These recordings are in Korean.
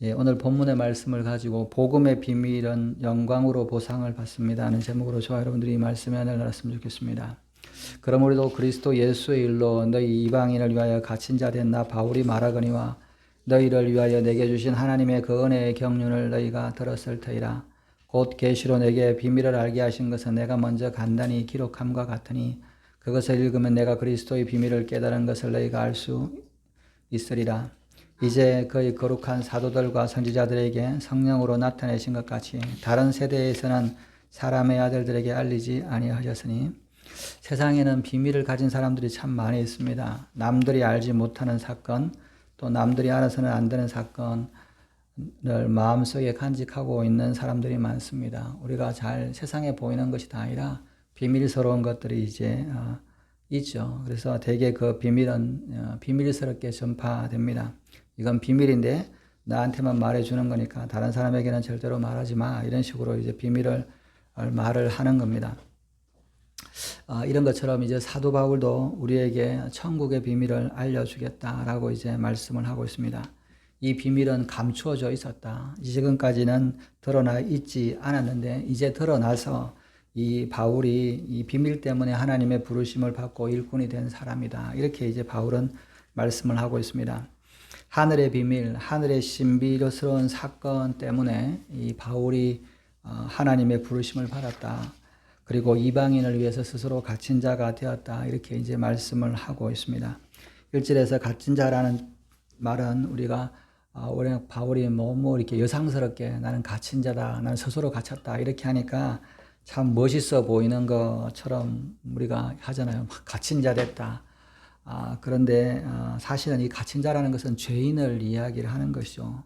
예, 오늘 본문의 말씀을 가지고 복음의 비밀은 영광으로 보상을 받습니다 하는 제목으로 저와 여러분들이 이 말씀에 하나를 나눴으면 좋겠습니다. 그럼 우리도 그리스도 예수의 일로 너희 이방인을 위하여 갇힌 자 된 나 바울이 말하거니와 너희를 위하여 내게 주신 하나님의 그 은혜의 경륜을 너희가 들었을 터이라. 곧 계시로 내게 비밀을 알게 하신 것은 내가 먼저 간단히 기록함과 같으니 그것을 읽으면 내가 그리스도의 비밀을 깨달은 것을 너희가 알 수 있으리라. 이제 그의 거룩한 사도들과 선지자들에게 성령으로 나타내신 것 같이 다른 세대에서는 사람의 아들들에게 알리지 아니하셨으니. 세상에는 비밀을 가진 사람들이 참 많이 있습니다. 남들이 알지 못하는 사건, 또 남들이 알아서는 안 되는 사건을 마음속에 간직하고 있는 사람들이 많습니다. 우리가 잘 세상에 보이는 것이 다 아니라 비밀스러운 것들이 이제 있죠. 그래서 대개 그 비밀은 비밀스럽게 전파됩니다. 이건 비밀인데 나한테만 말해주는 거니까 다른 사람에게는 절대로 말하지 마. 이런 식으로 이제 비밀을 말을 하는 겁니다. 이런 것처럼 이제 사도 바울도 우리에게 천국의 비밀을 알려주겠다라고 이제 말씀을 하고 있습니다. 이 비밀은 감추어져 있었다. 지금까지는 드러나 있지 않았는데 이제 드러나서 이 바울이 이 비밀 때문에 하나님의 부르심을 받고 일꾼이 된 사람이다. 이렇게 이제 바울은 말씀을 하고 있습니다. 하늘의 비밀, 하늘의 신비스러운 사건 때문에 이 바울이 하나님의 부르심을 받았다. 그리고 이방인을 위해서 스스로 갇힌 자가 되었다. 이렇게 이제 말씀을 하고 있습니다. 1절에서 갇힌 자라는 말은 우리가 바울이 너무 이렇게 여상스럽게 나는 갇힌 자다. 나는 스스로 갇혔다. 이렇게 하니까 참 멋있어 보이는 것처럼 우리가 하잖아요. 갇힌 자 됐다. 그런데 사실은 이 갇힌 자라는 것은 죄인을 이야기를 하는 것이죠.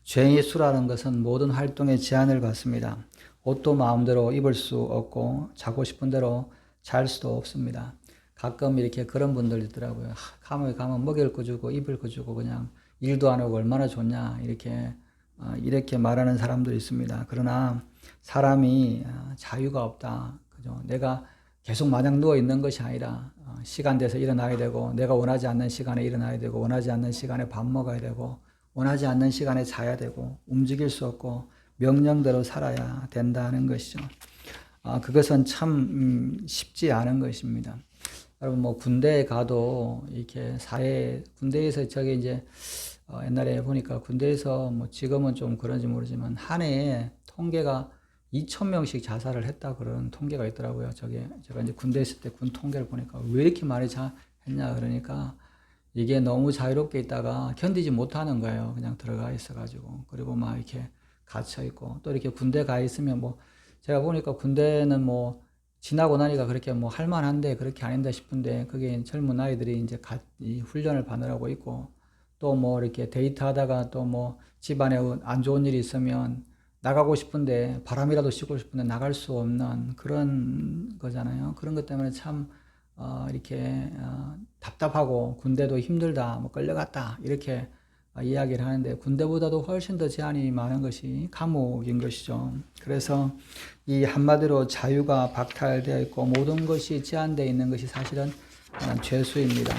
죄의 수라는 것은 모든 활동에 제한을 받습니다. 옷도 마음대로 입을 수 없고 자고 싶은 대로 잘 수도 없습니다. 가끔 이렇게 그런 분들 있더라고요. 감옥에 가면 먹일 거 주고 입을 거 주고 그냥 일도 안 하고 얼마나 좋냐 이렇게 말하는 사람도 있습니다. 그러나 사람이 자유가 없다. 그죠? 내가 계속 마냥 누워 있는 것이 아니라 시간 돼서 일어나야 되고 내가 원하지 않는 시간에 일어나야 되고 원하지 않는 시간에 밥 먹어야 되고 원하지 않는 시간에 자야 되고 움직일 수 없고 명령대로 살아야 된다는 것이죠. 그것은 참 쉽지 않은 것입니다. 여러분 뭐 군대에 가도 이렇게 군대에서 저게 이제 옛날에 보니까 군대에서 뭐 지금은 좀 그런지 모르지만 한 해에 통계가 2,000명씩 자살을 했다 그런 통계가 있더라고요. 제가 이제 군대에 있을 때 군 통계를 보니까 왜 이렇게 많이 했냐 그러니까 이게 너무 자유롭게 있다가 견디지 못하는 거예요. 그냥 들어가 있어가지고. 그리고 막 이렇게 갇혀있고. 또 이렇게 군대 가 있으면 뭐, 제가 보니까 군대는 뭐, 지나고 나니까 그렇게 뭐 할만한데 그렇게 아닌다 싶은데, 그게 젊은 아이들이 이제 이 훈련을 받으라고 있고, 또 뭐 이렇게 데이트 하다가 또 뭐 집안에 안 좋은 일이 있으면 나가고 싶은데, 바람이라도 쐬고 싶은데 나갈 수 없는 그런 거잖아요. 그런 것 때문에 참, 이렇게 답답하고 군대도 힘들다, 뭐 끌려갔다 이렇게 이야기를 하는데 군대보다도 훨씬 더 제한이 많은 것이 감옥인 것이죠. 그래서 이 한마디로 자유가 박탈되어 있고 모든 것이 제한되어 있는 것이 사실은 죄수입니다.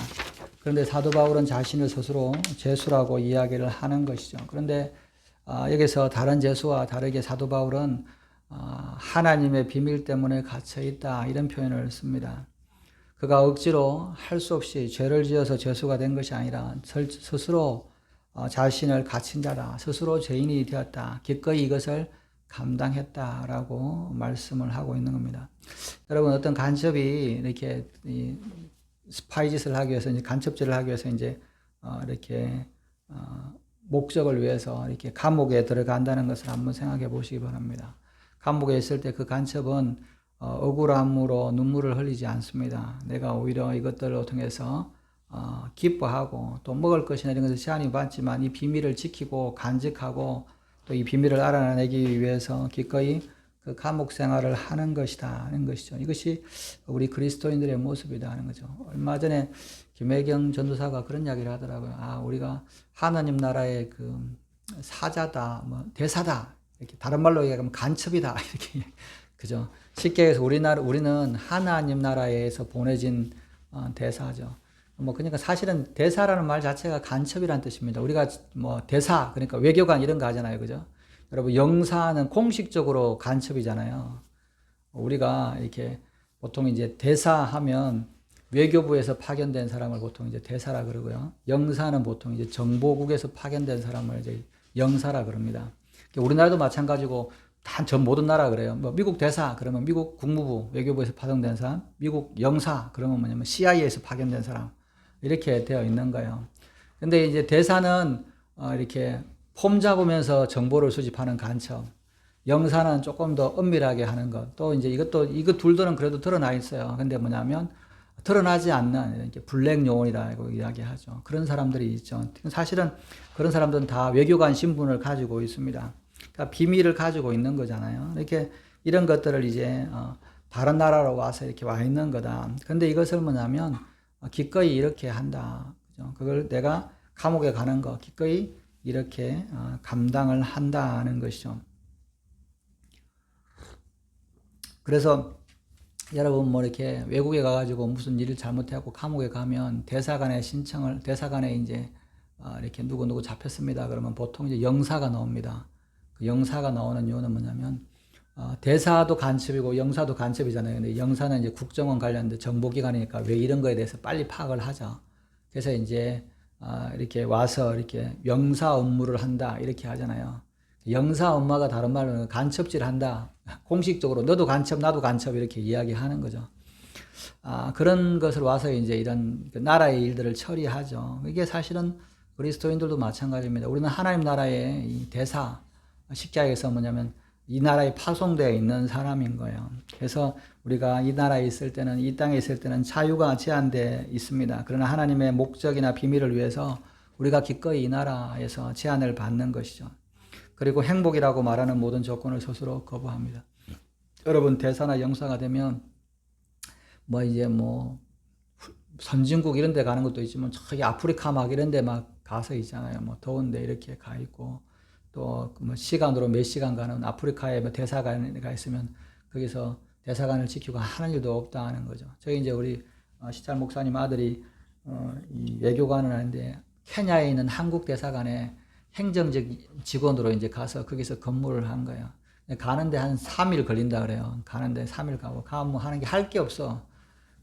그런데 사도 바울은 자신을 스스로 죄수라고 이야기를 하는 것이죠. 그런데 여기서 다른 죄수와 다르게 사도 바울은 하나님의 비밀 때문에 갇혀 있다 이런 표현을 씁니다. 그가 억지로 할 수 없이 죄를 지어서 죄수가 된 것이 아니라 스스로 자신을 갇힌 자다. 스스로 죄인이 되었다. 기꺼이 이것을 감당했다라고 말씀을 하고 있는 겁니다. 여러분 어떤 간첩이 이렇게 스파이 짓을 하기 위해서 이제 간첩질을 하기 위해서 이제 이렇게 목적을 위해서 이렇게 감옥에 들어간다는 것을 한번 생각해 보시기 바랍니다. 감옥에 있을 때 그 간첩은 억울함으로 눈물을 흘리지 않습니다. 내가 오히려 이것들을 통해서 기뻐하고 또 먹을 것이나 이런 것을 제한이 받지만 이 비밀을 지키고 간직하고 또 이 비밀을 알아내기 위해서 기꺼이 그 감옥 생활을 하는 것이다 하는 것이죠. 이것이 우리 그리스도인들의 모습이다 하는 거죠. 얼마 전에 김혜경 전도사가 그런 이야기를 하더라고요. 우리가 하나님 나라의 그 사자다, 뭐 대사다 이렇게 다른 말로 얘기하면 간첩이다 이렇게 그죠. 쉽게 해서 우리는 하나님 나라에서 보내진 대사죠. 뭐 그러니까 사실은 대사라는 말 자체가 간첩이라는 뜻입니다. 우리가 뭐 대사 그러니까 외교관 이런 거 하잖아요, 그죠? 여러분 영사는 공식적으로 간첩이잖아요. 우리가 이렇게 보통 이제 대사하면 외교부에서 파견된 사람을 보통 이제 대사라 그러고요. 영사는 보통 이제 정보국에서 파견된 사람을 이제 영사라 그럽니다. 우리나라도 마찬가지고 다 전 모든 나라 그래요. 뭐 미국 대사 그러면 미국 국무부 외교부에서 파견된 사람, 미국 영사 그러면 뭐냐면 CIA에서 파견된 사람 이렇게 되어 있는 거예요. 근데 이제 대사는 이렇게 폼 잡으면서 정보를 수집하는 간첩, 영사는 조금 더 은밀하게 하는 것. 또 이제 이거 둘들은 그래도 드러나 있어요. 근데 뭐냐면 드러나지 않는 이렇게 블랙 요원이라고 이야기하죠. 그런 사람들이 있죠. 사실은 그런 사람들은 다 외교관 신분을 가지고 있습니다. 그러니까 비밀을 가지고 있는 거잖아요. 이렇게 이런 것들을 이제 다른 나라로 와서 이렇게 와 있는 거다. 근데 이것을 뭐냐면 기꺼이 이렇게 한다. 그죠? 그걸 내가 감옥에 가는 거 기꺼이 이렇게 감당을 한다는 것이죠. 그래서 여러분 뭐 이렇게 외국에 가가지고 무슨 일을 잘못해갖고 감옥에 가면 대사관에 이제 이렇게 누구 잡혔습니다. 그러면 보통 이제 영사가 나옵니다. 그 영사가 나오는 이유는 뭐냐면 대사도 간첩이고 영사도 간첩이잖아요. 근데 영사는 이제 국정원 관련된 정보기관이니까 왜 이런 거에 대해서 빨리 파악을 하죠. 그래서 이제 이렇게 와서 이렇게 영사 업무를 한다 이렇게 하잖아요. 영사 업무가 다른 말로 간첩질 한다. 공식적으로 너도 간첩 나도 간첩 이렇게 이야기하는 거죠. 그런 것을 와서 이제 이런 나라의 일들을 처리하죠. 이게 사실은 그리스도인들도 마찬가지입니다. 우리는 하나님 나라의 이 대사 십자가에서 뭐냐면 이 나라에 파송되어 있는 사람인 거예요. 그래서 우리가 이 나라에 있을 때는 이 땅에 있을 때는 자유가 제한되어 있습니다. 그러나 하나님의 목적이나 비밀을 위해서 우리가 기꺼이 이 나라에서 제한을 받는 것이죠. 그리고 행복이라고 말하는 모든 조건을 스스로 거부합니다. 여러분 대사나 영사가 되면 뭐 이제 뭐 선진국 이런 데 가는 것도 있지만 저기 아프리카 막 이런 데 막 가서 있잖아요. 뭐 더운데 이렇게 가 있고 또 뭐 시간으로 몇 시간 가는 아프리카에 뭐 대사관에 있으면 거기서 대사관을 지키고 하는 일도 없다는 거죠. 저희 이제 우리 시찰 목사님 아들이 이 외교관을 하는데 케냐에 있는 한국 대사관에 행정적 직원으로 이제 가서 거기서 근무를 한 거예요. 가는데 한 3일 걸린다 그래요. 가는데 3일 가면 하는 게 할 게 없어.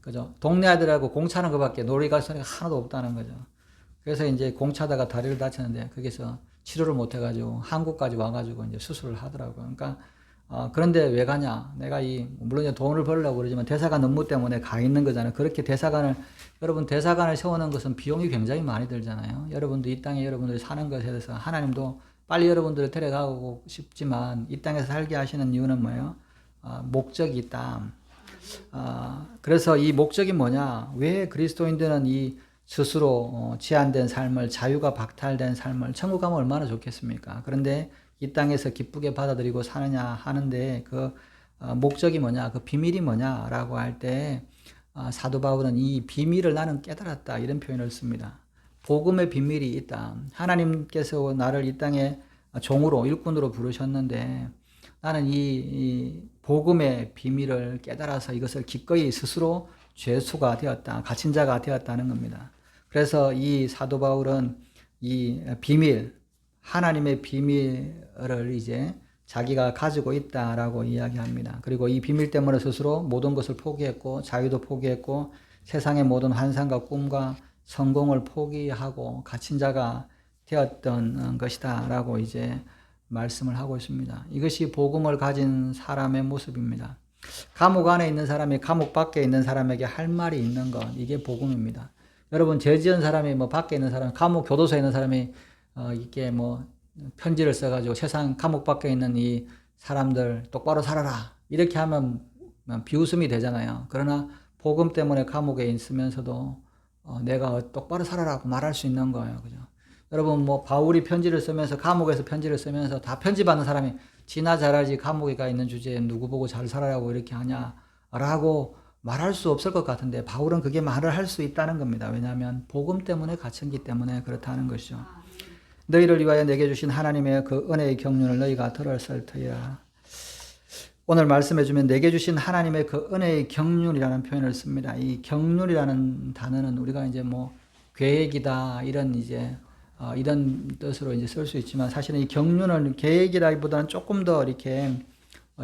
그죠? 동네 아들하고 공차는 것밖에 놀이갈 소리가 하나도 없다는 거죠. 그래서 이제 공차다가 다리를 다쳤는데 거기서 치료를 못 해가지고 한국까지 와가지고 이제 수술을 하더라고요. 그러니까 그런데 왜 가냐? 내가 물론 이제 돈을 벌려고 그러지만 대사관 업무 때문에 가 있는 거잖아요. 그렇게 여러분 대사관을 세우는 것은 비용이 굉장히 많이 들잖아요. 여러분도 이 땅에 여러분들이 사는 것에 대해서 하나님도 빨리 여러분들을 데려가고 싶지만 이 땅에서 살게 하시는 이유는 뭐예요? 목적이 있다. 그래서 이 목적이 뭐냐? 왜 그리스도인들은 이 스스로 제한된 삶을, 자유가 박탈된 삶을, 천국 가면 얼마나 좋겠습니까? 그런데 이 땅에서 기쁘게 받아들이고 사느냐 하는데 그 목적이 뭐냐, 그 비밀이 뭐냐라고 할 때 사도 바울은 이 비밀을 나는 깨달았다 이런 표현을 씁니다. 복음의 비밀이 있다. 하나님께서 나를 이 땅에 종으로 일꾼으로 부르셨는데 나는 이 복음의 비밀을 깨달아서 이것을 기꺼이 스스로 죄수가 되었다, 갇힌 자가 되었다는 겁니다. 그래서 이 사도 바울은 이 비밀, 하나님의 비밀을 이제 자기가 가지고 있다라고 이야기합니다. 그리고 이 비밀 때문에 스스로 모든 것을 포기했고 자유도 포기했고 세상의 모든 환상과 꿈과 성공을 포기하고 갇힌 자가 되었던 것이다 라고 이제 말씀을 하고 있습니다. 이것이 복음을 가진 사람의 모습입니다. 감옥 안에 있는 사람이 감옥 밖에 있는 사람에게 할 말이 있는 것, 이게 복음입니다. 여러분 죄 지은 사람이 뭐 밖에 있는 사람, 감옥 교도소에 있는 사람이 이게 뭐 편지를 써가지고 세상 감옥 밖에 있는 이 사람들 똑바로 살아라 이렇게 하면 비웃음이 되잖아요. 그러나 복음 때문에 감옥에 있으면서도 내가 똑바로 살아라고 말할 수 있는 거예요. 그죠? 여러분 뭐 바울이 편지를 쓰면서 감옥에서 편지를 쓰면서 다 편지받는 사람이 지나 잘하지 감옥에 가 있는 주제에 누구 보고 잘 살아라고 이렇게 하냐라고 말할 수 없을 것 같은데 바울은 그게 말을 할 수 있다는 겁니다. 왜냐하면 복음 때문에 갇혔기 때문에 그렇다는 것이죠. 너희를 위하여 내게 주신 하나님의 그 은혜의 경륜을 너희가 들었을 터이라. 오늘 말씀해 주면 내게 주신 하나님의 그 은혜의 경륜이라는 표현을 씁니다. 이 경륜이라는 단어는 우리가 이제 뭐 계획이다 이런 이제 이런 뜻으로 이제 쓸 수 있지만 사실은 이 경륜은 계획이라기보다는 조금 더 이렇게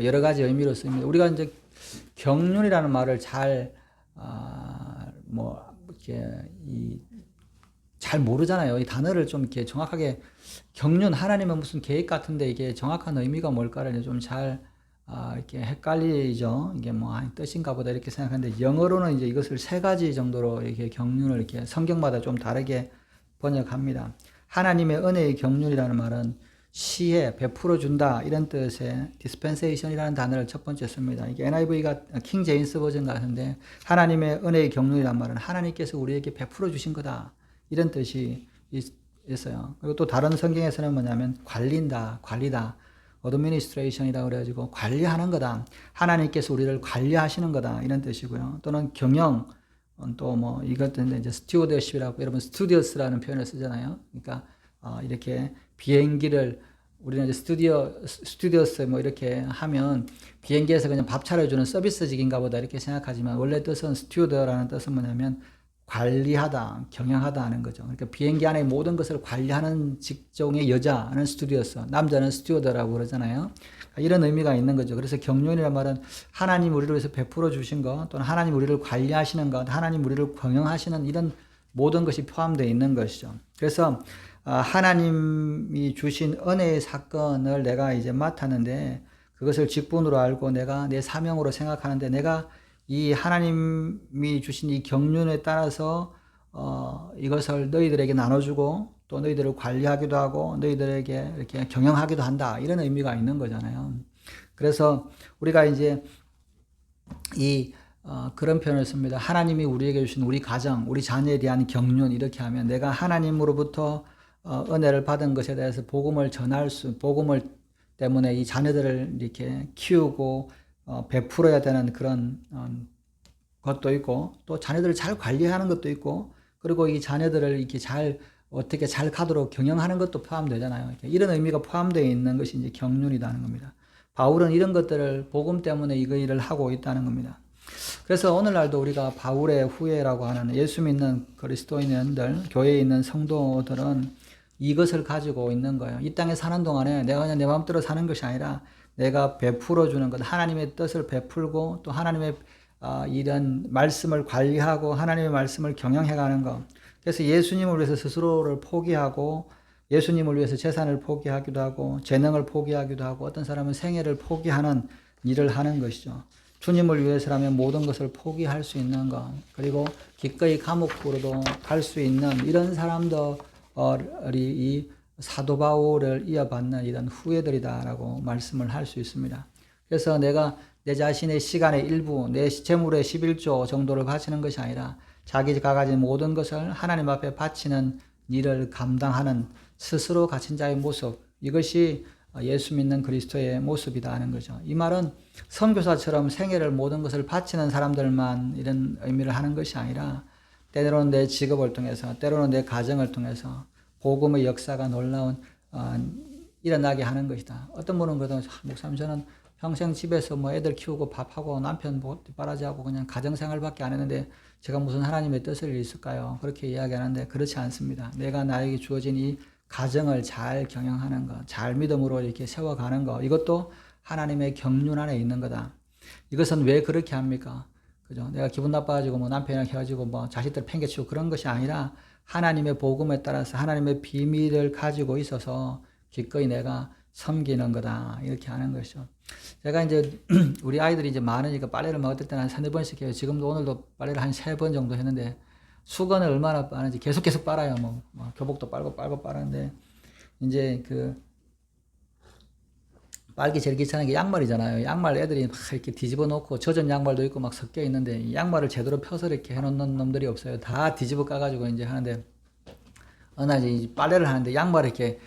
여러 가지 의미로 씁니다. 우리가 이제 경륜이라는 말을 뭐 이렇게 잘 모르잖아요. 이 단어를 좀 이렇게 정확하게 경륜 하나님은 무슨 계획 같은데 이게 정확한 의미가 뭘까를 좀 잘 이렇게 헷갈리죠. 이게 뭐 뜻인가 보다 이렇게 생각하는데 영어로는 이제 이것을 세 가지 정도로 이렇게 경륜을 이렇게 성경마다 좀 다르게 번역합니다. 하나님의 은혜의 경륜이라는 말은 시해, 베풀어 준다 이런 뜻의 dispensation이라는 단어를 첫 번째 씁니다. 이게 NIV가 킹 제임스 버전 같은데 하나님의 은혜의 경륜이라는 말은 하나님께서 우리에게 베풀어 주신 거다 이런 뜻이 있어요. 그리고 또 다른 성경에서는 뭐냐면 관리다, 어드미니스트레이션이라고 그래가지고 관리하는 거다. 하나님께서 우리를 관리하시는 거다 이런 뜻이고요. 또는 경영, 또 뭐 이것도 이제 스튜어드십이라고 여러분 스튜디오스라는 표현을 쓰잖아요. 그러니까 이렇게 비행기를 우리는 이제 스튜디오스 뭐 이렇게 하면 비행기에서 그냥 밥 차려주는 서비스직인가 보다 이렇게 생각하지만 원래 뜻은 스튜어드라는 뜻은 뭐냐면 관리하다, 경영하다 하는 거죠. 그러니까 비행기 안에 모든 것을 관리하는 직종의 여자는 스튜디오스, 남자는 스튜어드라고 그러잖아요. 이런 의미가 있는 거죠. 그래서 경륜이란 말은 하나님 우리를 위해서 베풀어 주신 것, 또는 하나님 우리를 관리하시는 것, 하나님 우리를 경영하시는 이런 모든 것이 포함되어 있는 것이죠. 그래서 하나님이 주신 은혜의 사건을 내가 이제 맡았는데 그것을 직분으로 알고 내가 내 사명으로 생각하는데 내가 이 하나님이 주신 이 경륜에 따라서 이것을 너희들에게 나눠주고 또 너희들을 관리하기도 하고 너희들에게 이렇게 경영하기도 한다 이런 의미가 있는 거잖아요. 그래서 우리가 이제 그런 표현을 씁니다. 하나님이 우리에게 주신 우리 가정, 우리 자녀에 대한 경륜 이렇게 하면 내가 하나님으로부터 은혜를 받은 것에 대해서 복음을 복음을 때문에 이 자녀들을 이렇게 키우고 베풀어야 되는 그런 것도 있고 또 자녀들을 잘 관리하는 것도 있고 그리고 이 자녀들을 이렇게 어떻게 잘 가도록 경영하는 것도 포함되잖아요. 이런 의미가 포함되어 있는 것이 이제 경륜이라는 겁니다. 바울은 이런 것들을 복음 때문에 이거 일을 하고 있다는 겁니다. 그래서 오늘날도 우리가 바울의 후예라고 하는 예수 믿는 그리스도인들, 교회에 있는 성도들은 이것을 가지고 있는 거예요. 이 땅에 사는 동안에 내가 그냥 내 마음대로 사는 것이 아니라 내가 베풀어 주는 것, 하나님의 뜻을 베풀고 또 하나님의 이런 말씀을 관리하고 하나님의 말씀을 경영해가는 것. 그래서 예수님을 위해서 스스로를 포기하고 예수님을 위해서 재산을 포기하기도 하고 재능을 포기하기도 하고 어떤 사람은 생애를 포기하는 일을 하는 것이죠. 주님을 위해서라면 모든 것을 포기할 수 있는 것, 그리고 기꺼이 감옥으로도 갈 수 있는 이런 사람들이 이 사도 바울을 이어받는 이런 후예들이다라고 말씀을 할 수 있습니다. 그래서 내가 내 자신의 시간의 일부, 내 재물의 11조 정도를 바치는 것이 아니라 자기가 가진 모든 것을 하나님 앞에 바치는 일을 감당하는 스스로 갇힌 자의 모습, 이것이 예수 믿는 그리스도의 모습이다 하는 거죠. 이 말은 선교사처럼 생애를 모든 것을 바치는 사람들만 이런 의미를 하는 것이 아니라 때로는 내 직업을 통해서 때로는 내 가정을 통해서 복음의 역사가 놀라운 일어나게 하는 것이다. 어떤 분은 그러더니 목사님 저는 평생 집에서 뭐 애들 키우고 밥하고 남편 뒷바라지하고 그냥 가정생활밖에 안 했는데 제가 무슨 하나님의 뜻을 있을까요? 그렇게 이야기하는데 그렇지 않습니다. 내가 나에게 주어진 이 가정을 잘 경영하는 것, 잘 믿음으로 이렇게 세워가는 것, 이것도 하나님의 경륜 안에 있는 거다. 이것은 왜 그렇게 합니까? 그죠? 내가 기분 나빠가지고 뭐 남편이랑 헤어지고 뭐 자식들 팽개치고 그런 것이 아니라 하나님의 복음에 따라서 하나님의 비밀을 가지고 있어서 기꺼이 내가 섬기는 거다. 이렇게 하는 것이죠. 제가 이제 우리 아이들이 이제 많으니까 빨래를 뭐 어떨 때는 한 3-4번씩 해요. 지금도 오늘도 빨래를 한 3번 정도 했는데 수건을 얼마나 빠는지 계속 빨아요. 뭐 교복도 빨고 빠는데 이제 빨기 제일 귀찮은 게 양말이잖아요. 양말 애들이 막 이렇게 뒤집어 놓고 젖은 양말도 있고 막 섞여 있는데 이 양말을 제대로 펴서 이렇게 해놓는 놈들이 없어요. 다 뒤집어 까가지고 이제 하는데 어느 날 이제 빨래를 하는데 양말이 이렇게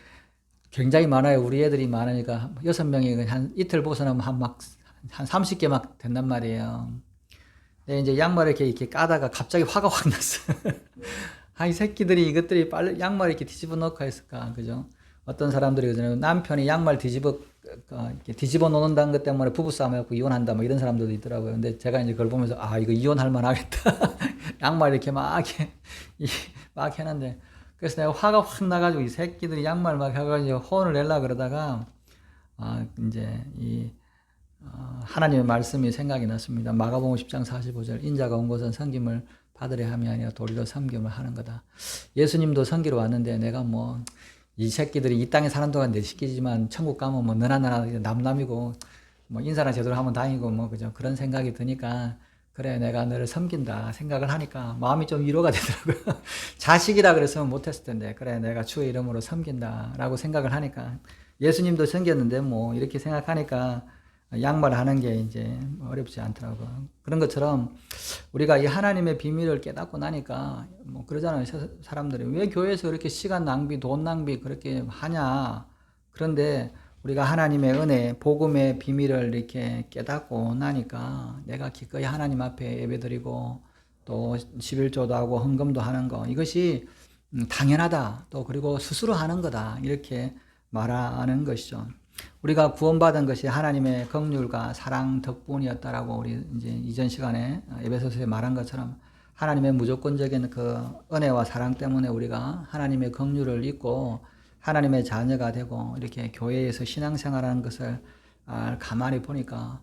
굉장히 많아요. 우리 애들이 많으니까 6명이 한 이틀 벗어나면 한 30개 막 된단 말이에요. 근데 이제 양말을 이렇게 까다가 갑자기 화가 확 났어요. 이 새끼들이 이것들이 양말을 이렇게 뒤집어 놓고 했을까, 그죠? 어떤 사람들이 그러잖아요. 남편이 양말 이렇게 뒤집어 놓는다는 것 때문에 부부싸움 해갖고 이혼한다, 뭐 이런 사람들도 있더라고요. 근데 제가 이제 그걸 보면서, 이거 이혼할 만하겠다. 양말 이렇게 막 해는데. 그래서 내가 화가 확 나가지고 이 새끼들이 양말 막 해가지고 혼을 내려 그러다가, 이제 하나님의 말씀이 생각이 났습니다. 마가복음 10장 45절, 인자가 온 것은 섬김을 받으려 함이 아니라 도리로 섬김을 하는 거다. 예수님도 섬기러 왔는데 내가 뭐 이 새끼들이 이 땅에 사는 동안 내 시키지만 천국 가면 뭐 너나 남남이고 뭐 인사나 제대로 하면 다행이고 뭐 그죠, 그런 생각이 드니까, 그래 내가 너를 섬긴다 생각을 하니까 마음이 좀 위로가 되더라고요. 자식이라 그랬으면 못했을 텐데, 그래 내가 주의 이름으로 섬긴다라고 생각을 하니까, 예수님도 섬겼는데 뭐 이렇게 생각하니까 양말 하는 게 이제 어렵지 않더라고요. 그런 것처럼 우리가 이 하나님의 비밀을 깨닫고 나니까 뭐 그러잖아요. 사람들이 왜 교회에서 그렇게 시간 낭비, 돈 낭비 그렇게 하냐. 그런데 우리가 하나님의 은혜, 복음의 비밀을 이렇게 깨닫고 나니까 내가 기꺼이 하나님 앞에 예배드리고 또 11조도 하고 헌금도 하는 거, 이것이 당연하다. 또 그리고 스스로 하는 거다. 이렇게 말하는 것이죠. 우리가 구원받은 것이 하나님의 긍휼과 사랑 덕분이었다라고 우리 이제 이전 시간에 에베소서에 말한 것처럼, 하나님의 무조건적인 그 은혜와 사랑 때문에 우리가 하나님의 긍휼을 잊고 하나님의 자녀가 되고 이렇게 교회에서 신앙생활하는 것을 가만히 보니까,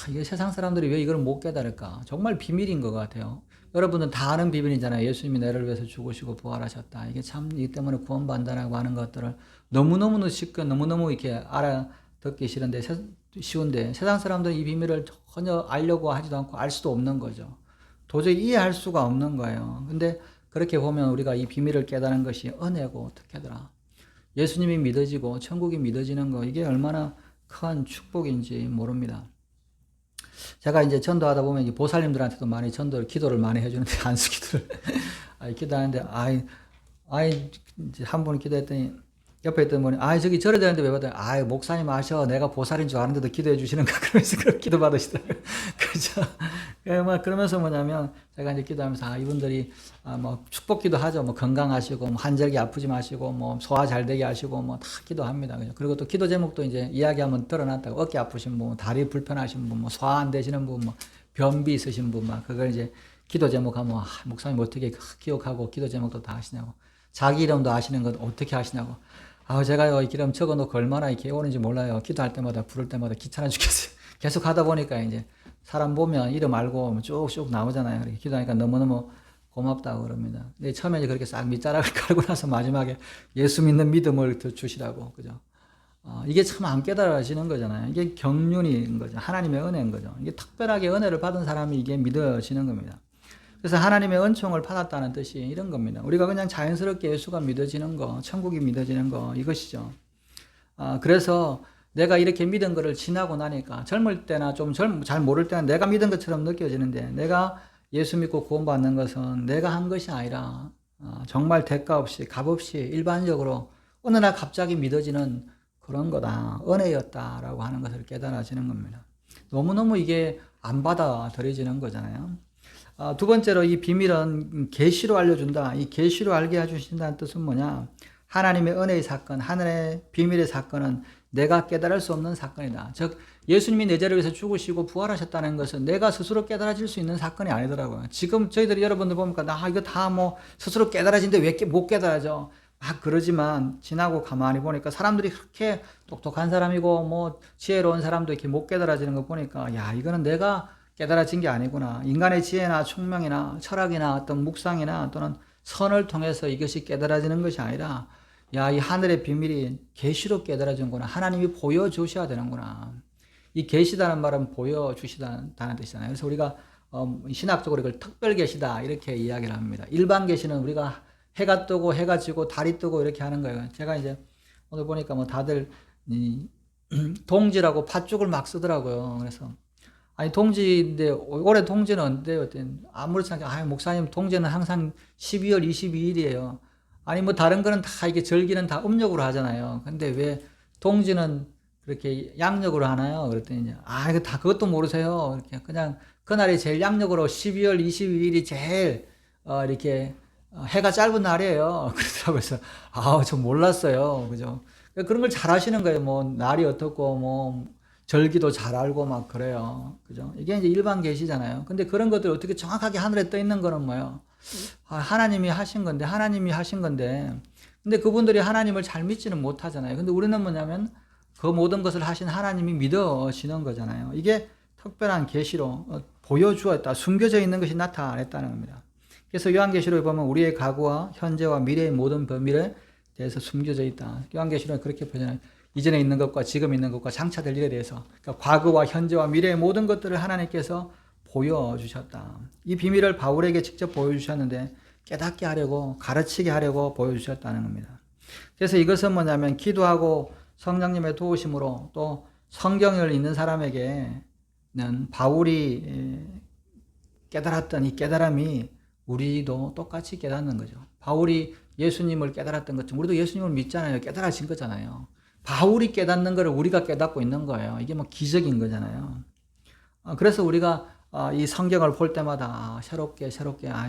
이게 세상 사람들이 왜 이걸 못 깨달을까? 정말 비밀인 것 같아요. 여러분은 다 아는 비밀이잖아요. 예수님이 나를 위해서 죽으시고 부활하셨다. 이게 참, 이 때문에 구원받는다라고 하는 것들을 너무너무 쉽게, 너무너무 이렇게 알아듣기 쉬운데, 세상 사람들은 이 비밀을 전혀 알려고 하지도 않고 알 수도 없는 거죠. 도저히 이해할 수가 없는 거예요. 근데 그렇게 보면 우리가 이 비밀을 깨달은 것이 은혜고, 특혜더라. 예수님이 믿어지고 천국이 믿어지는 거, 이게 얼마나 큰 축복인지 모릅니다. 제가 이제 전도하다 보면 이제 보살님들한테도 많이 기도를 많이 해주는데, 안수 기도를 기도하는데, 이제 한 분 기도했더니 옆에 있던 분이, 저기 절해야 되는데 왜 받아요? 목사님 아셔. 내가 보살인 줄 아는데도 기도해 주시는가? 그러면서 그렇게 기도 받으시더라고요. 그죠? 그러면서 뭐냐면, 제가 이제 기도하면서, 이분들이, 뭐, 축복 기도 하죠. 뭐, 건강하시고, 뭐 한절기 아프지 마시고, 뭐, 소화 잘 되게 하시고, 뭐, 다 기도합니다. 그죠? 그리고 또 기도 제목도 이제 이야기하면 드러났다고, 어깨 아프신 분, 다리 불편하신 분, 뭐, 소화 안 되시는 분, 뭐, 변비 있으신 분, 막, 그걸 이제 기도 제목 하면, 목사님 어떻게 기억하고 기도 제목도 다 하시냐고. 자기 이름도 아시는 것 어떻게 하시냐고. 제가 이 기름 적어놓고 얼마나 이렇게 오는지 몰라요. 기도할 때마다, 부를 때마다 귀찮아 죽겠어요. 계속 하다 보니까 이제 사람 보면 이름 알고 쭉쭉 나오잖아요. 그렇게 기도하니까 너무너무 고맙다고 그럽니다. 근데 처음에 이제 그렇게 싹 밑자락을 깔고 나서 마지막에 예수 믿는 믿음을 더 주시라고. 그죠? 이게 참 안 깨달아지는 거잖아요. 이게 경륜인 거죠. 하나님의 은혜인 거죠. 이게 특별하게 은혜를 받은 사람이 이게 믿어지는 겁니다. 그래서 하나님의 은총을 받았다는 뜻이 이런 겁니다. 우리가 그냥 자연스럽게 예수가 믿어지는 거, 천국이 믿어지는 거, 이것이죠. 그래서 내가 이렇게 믿은 거를 지나고 나니까, 젊을 때나 좀 잘 모를 때는 내가 믿은 것처럼 느껴지는데, 내가 예수 믿고 구원받는 것은 내가 한 것이 아니라 정말 대가 없이, 값 없이 일반적으로 어느 날 갑자기 믿어지는 그런 거다, 은혜였다라고 하는 것을 깨달아지는 겁니다. 너무너무 이게 안 받아들여지는 거잖아요. 두 번째로, 이 비밀은 계시로 알려준다. 이 계시로 알게 해주신다는 뜻은 뭐냐? 하나님의 은혜의 사건, 하늘의 비밀의 사건은 내가 깨달을 수 없는 사건이다. 즉, 예수님이 내 죄를 위해서 죽으시고 부활하셨다는 것은 내가 스스로 깨달아질 수 있는 사건이 아니더라고요. 지금 저희들이 여러분들 보니까, 이거 다 뭐 스스로 깨달아진데 왜 못 깨달아져? 막 그러지만, 지나고 가만히 보니까 사람들이 그렇게 똑똑한 사람이고 뭐 지혜로운 사람도 이렇게 못 깨달아지는 거 보니까, 이거는 내가 깨달아진 게 아니구나. 인간의 지혜나 총명이나 철학이나 어떤 묵상이나 또는 선을 통해서 이것이 깨달아지는 것이 아니라, 이 하늘의 비밀이 계시로 깨달아지는구나. 하나님이 보여주셔야 되는구나. 이 계시다는 말은 보여주시다는 뜻이잖아요. 그래서 우리가 신학적으로 이걸 특별 계시다 이렇게 이야기를 합니다. 일반 계시는 우리가 해가 뜨고 해가 지고 달이 뜨고 이렇게 하는 거예요. 제가 이제 오늘 보니까 뭐 다들 동지라고 팥죽을 막 쓰더라고요. 그래서 동지인데, 올해 동지는 언제요? 아무렇지 않게, 목사님, 동지는 항상 12월 22일이에요. 뭐 다른 거는 다 이게 절기는 다 음력으로 하잖아요. 근데 왜 동지는 그렇게 양력으로 하나요? 그랬더니, 이거 다 그것도 모르세요. 이렇게 그냥 그날이 제일 양력으로 12월 22일이 제일, 이렇게, 해가 짧은 날이에요. 그러더라고요. 그래서 저 몰랐어요. 그죠? 그런 걸 잘 하시는 거예요. 뭐 날이 어떻고 뭐 절기도 잘 알고 막 그래요. 그죠? 이게 이제 일반 계시잖아요. 근데 그런 것들 어떻게 정확하게 하늘에 떠 있는 거는 뭐예요? 하나님이 하신 건데, 근데 그분들이 하나님을 잘 믿지는 못하잖아요. 근데 우리는 뭐냐면 그 모든 것을 하신 하나님이 믿어지는 거잖아요. 이게 특별한 계시로 보여주었다, 숨겨져 있는 것이 나타냈다는 겁니다. 그래서 요한계시록에 보면 우리의 과거와 현재와 미래의 모든 범위에 대해서 숨겨져 있다. 요한계시록은 그렇게 표현해요. 이전에 있는 것과 지금 있는 것과 장차될 일에 대해서, 그러니까 과거와 현재와 미래의 모든 것들을 하나님께서 보여주셨다. 이 비밀을 바울에게 직접 보여주셨는데 깨닫게 하려고, 가르치게 하려고 보여주셨다는 겁니다. 그래서 이것은 뭐냐면 기도하고 성령님의 도우심으로 또 성경을 읽는 사람에게는 바울이 깨달았던 이 깨달음이 우리도 똑같이 깨닫는 거죠. 바울이 예수님을 깨달았던 것처럼 우리도 예수님을 믿잖아요. 깨달아진 거잖아요. 바울이 깨닫는 것을 우리가 깨닫고 있는 거예요. 이게 뭐 기적인 거잖아요. 그래서 우리가 이 성경을 볼 때마다 새롭게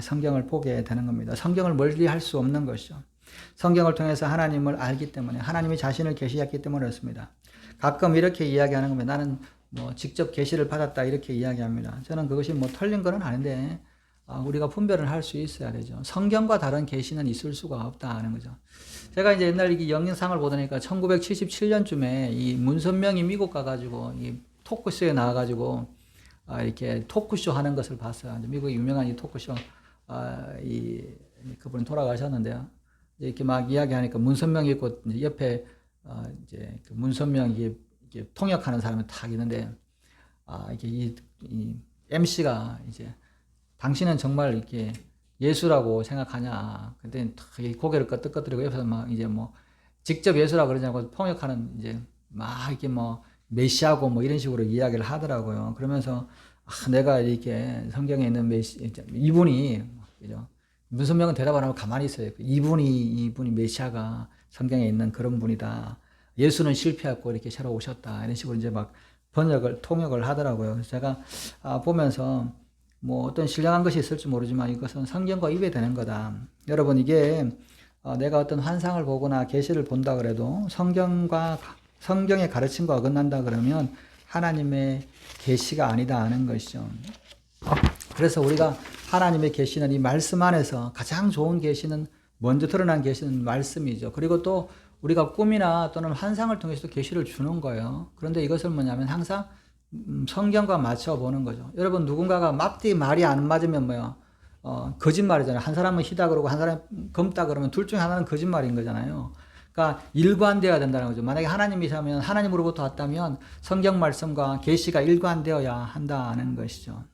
성경을 보게 되는 겁니다. 성경을 멀리 할 수 없는 것이죠. 성경을 통해서 하나님을 알기 때문에, 하나님이 자신을 계시했기 때문에 그렇습니다. 가끔 이렇게 이야기하는 겁니다. 나는 뭐 직접 계시를 받았다 이렇게 이야기합니다. 저는 그것이 뭐 틀린 건 아닌데 우리가 분별을 할 수 있어야 되죠. 성경과 다른 계시는 있을 수가 없다는 거죠. 제가 이제 옛날 이 영상을 보다니까 1977년쯤에 이 문선명이 미국 가가지고 이 토크쇼에 나와가지고 이렇게 토크쇼 하는 것을 봤어요. 미국의 유명한 이 토크쇼 그분이 돌아가셨는데요. 이렇게 막 이야기하니까 문선명이 있고 옆에 이제 그 문선명 이게 통역하는 사람이 딱 있는데 이게 이 MC가 이제 당신은 정말 이렇게 예수라고 생각하냐? 그때 고개를 끄덕끄덕거리고 옆에서 막 이제 뭐 직접 예수라고 그러냐고 통역하는 이제 막 이렇게 뭐 메시아고 뭐 이런 식으로 이야기를 하더라고요. 그러면서 내가 이렇게 성경에 있는 이분이 문선명은 대답 안 하고 가만히 있어요. 이분이 메시아가 성경에 있는 그런 분이다. 예수는 실패했고 이렇게 새로 오셨다. 이런 식으로 이제 막 통역을 하더라고요. 그래서 제가 보면서 뭐 어떤 신령한 것이 있을지 모르지만 이것은 성경과 입에되는 거다. 여러분 이게 내가 어떤 환상을 보거나 계시를 본다 그래도 성경의 가르침과 어긋난다 그러면 하나님의 계시가 아니다 하는 것이죠. 그래서 우리가 하나님의 계시는 이 말씀 안에서 가장 좋은 계시는, 먼저 드러난 계시는 말씀이죠. 그리고 또 우리가 꿈이나 또는 환상을 통해서도 계시를 주는 거예요. 그런데 이것을 뭐냐면 항상 성경과 맞춰보는 거죠. 여러분 누군가가 앞뒤 말이 안 맞으면 뭐요? 거짓말이잖아요. 한 사람은 희다 그러고 한 사람은 검다 그러면 둘 중에 하나는 거짓말인 거잖아요. 그러니까 일관되어야 된다는 거죠. 만약에 하나님이시면, 하나님으로부터 왔다면 성경 말씀과 계시가 일관되어야 한다는 것이죠.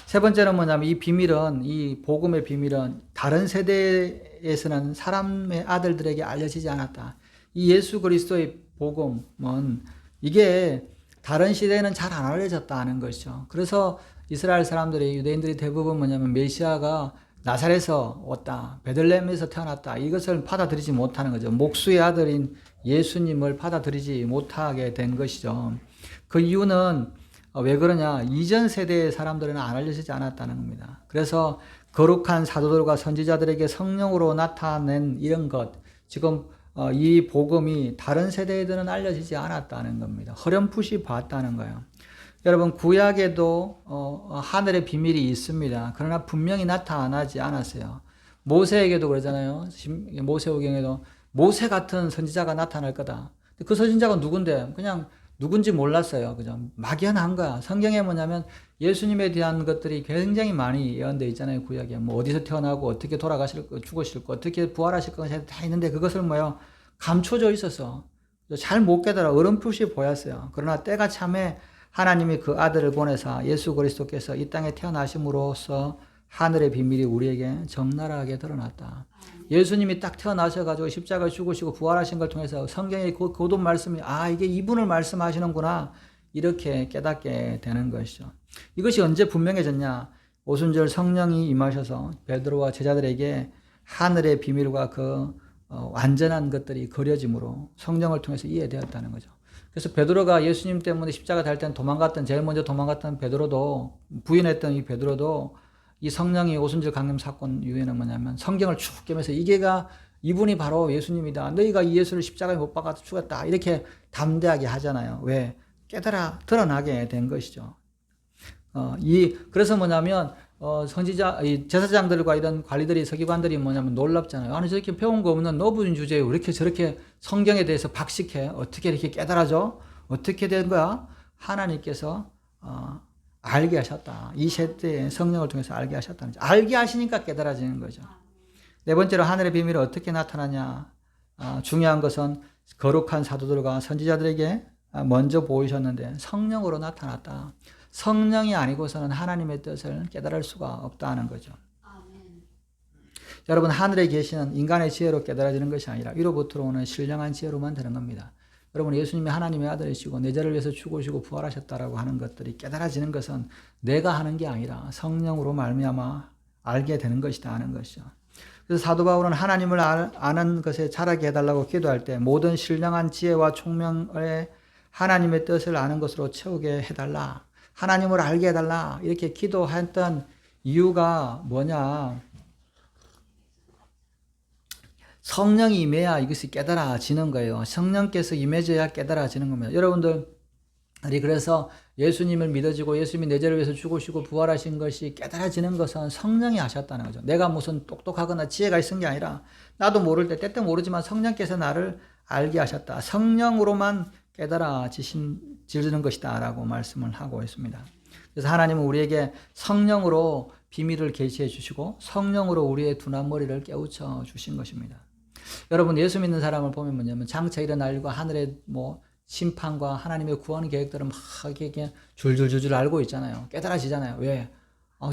세 번째는 뭐냐면 이 비밀은, 이 복음의 비밀은 다른 세대에서는 사람의 아들들에게 알려지지 않았다. 이 예수 그리스도의 복음은 이게 다른 시대에는 잘 안 알려졌다는 것이죠. 그래서 이스라엘 사람들이, 유대인들이 대부분 뭐냐면 메시아가 나사렛에서 왔다, 베들레헴에서 태어났다, 이것을 받아들이지 못하는 거죠. 목수의 아들인 예수님을 받아들이지 못하게 된 것이죠. 그 이유는 왜 그러냐? 이전 세대의 사람들은 안 알려지지 않았다는 겁니다. 그래서 거룩한 사도들과 선지자들에게 성령으로 나타낸 이런 것, 지금 이 복음이 다른 세대에들은 알려지지 않았다는 겁니다. 허렴풋이 봤다는 거예요. 여러분 구약에도 하늘의 비밀이 있습니다. 그러나 분명히 나타나지 않았어요. 모세에게도 그러잖아요. 모세오경에도 모세 같은 선지자가 나타날 거다. 그 선지자가 누군데? 그냥 누군지 몰랐어요. 그죠? 막연한 거야. 성경에 뭐냐면 예수님에 대한 것들이 굉장히 많이 예언되어 있잖아요. 구약에. 뭐 어디서 태어나고 어떻게 돌아가실 거, 죽으실 거, 어떻게 부활하실 거 다 있는데 그것을 뭐요? 감춰져 있어서 잘 못 깨달아 어렴풋이 보였어요. 그러나 때가 참에 하나님이 그 아들을 보내사 예수 그리스도께서 이 땅에 태어나심으로써 하늘의 비밀이 우리에게 적나라하게 드러났다. 예수님이 딱 태어나셔가지고 십자가에 죽으시고 부활하신 걸 통해서 성경의 고든 말씀이 이게 이분을 말씀하시는구나 이렇게 깨닫게 되는 것이죠. 이것이 언제 분명해졌냐? 오순절 성령이 임하셔서 베드로와 제자들에게 하늘의 비밀과 그 완전한 것들이 그려짐으로 성령을 통해서 이해되었다는 거죠. 그래서 베드로가 예수님 때문에 십자가 달 때는 제일 먼저 도망갔던 베드로도, 부인했던 이 베드로도 이 성령이 오순절 강림 사건 이후에는 뭐냐면 성경을 쭉 깨면서 이분이 바로 예수님이다. 너희가 이 예수를 십자가에 못 박아서 죽었다. 이렇게 담대하게 하잖아요. 왜? 깨달아 드러나게 된 것이죠. 그래서 뭐냐면 선지자, 제사장들과 이런 관리들이, 서기관들이 뭐냐면 놀랍잖아요. 아니 저렇게 배운 거 없는 너부인 주제에 왜 이렇게 저렇게 성경에 대해서 박식해? 어떻게 이렇게 깨달아져? 어떻게 된 거야? 하나님께서 알게 하셨다. 이 세대의 성령을 통해서 알게 하셨다는 거죠. 알게 하시니까 깨달아지는 거죠. 네 번째로 하늘의 비밀이 어떻게 나타나냐? 중요한 것은 거룩한 사도들과 선지자들에게 먼저 보이셨는데 성령으로 나타났다. 성령이 아니고서는 하나님의 뜻을 깨달을 수가 없다는 거죠. 아멘. 여러분, 하늘에 계시는 인간의 지혜로 깨달아지는 것이 아니라 위로부터 오는 신령한 지혜로만 되는 겁니다. 여러분, 예수님이 하나님의 아들이시고 내 죄를 위해서 죽으시고 부활하셨다라고 하는 것들이 깨달아지는 것은 내가 하는 게 아니라 성령으로 말미암아 알게 되는 것이다 하는 것이죠. 그래서 사도 바울은 하나님을 아는 것에 자라게 해달라고 기도할 때 모든 신령한 지혜와 총명의 하나님의 뜻을 아는 것으로 채우게 해달라. 하나님을 알게 해달라. 이렇게 기도했던 이유가 뭐냐? 성령이 임해야 이것이 깨달아지는 거예요. 성령께서 임해져야 깨달아지는 겁니다. 여러분들이 그래서 예수님을 믿어지고 예수님이 내 죄를 위해서 죽으시고 부활하신 것이 깨달아지는 것은 성령이 하셨다는 거죠. 내가 무슨 똑똑하거나 지혜가 있은 게 아니라 나도 모를 때때 모르지만 성령께서 나를 알게 하셨다. 성령으로만 깨달아지는 것이다 라고 말씀을 하고 있습니다. 그래서 하나님은 우리에게 성령으로 비밀을 계시해 주시고 성령으로 우리의 둔한 머리를 깨우쳐 주신 것입니다. 여러분, 예수 믿는 사람을 보면 뭐냐면 장차 일어날 일과 하늘의 심판과 하나님의 구원 계획들을 막 이렇게 줄줄줄줄 알고 있잖아요. 깨달아지잖아요. 왜?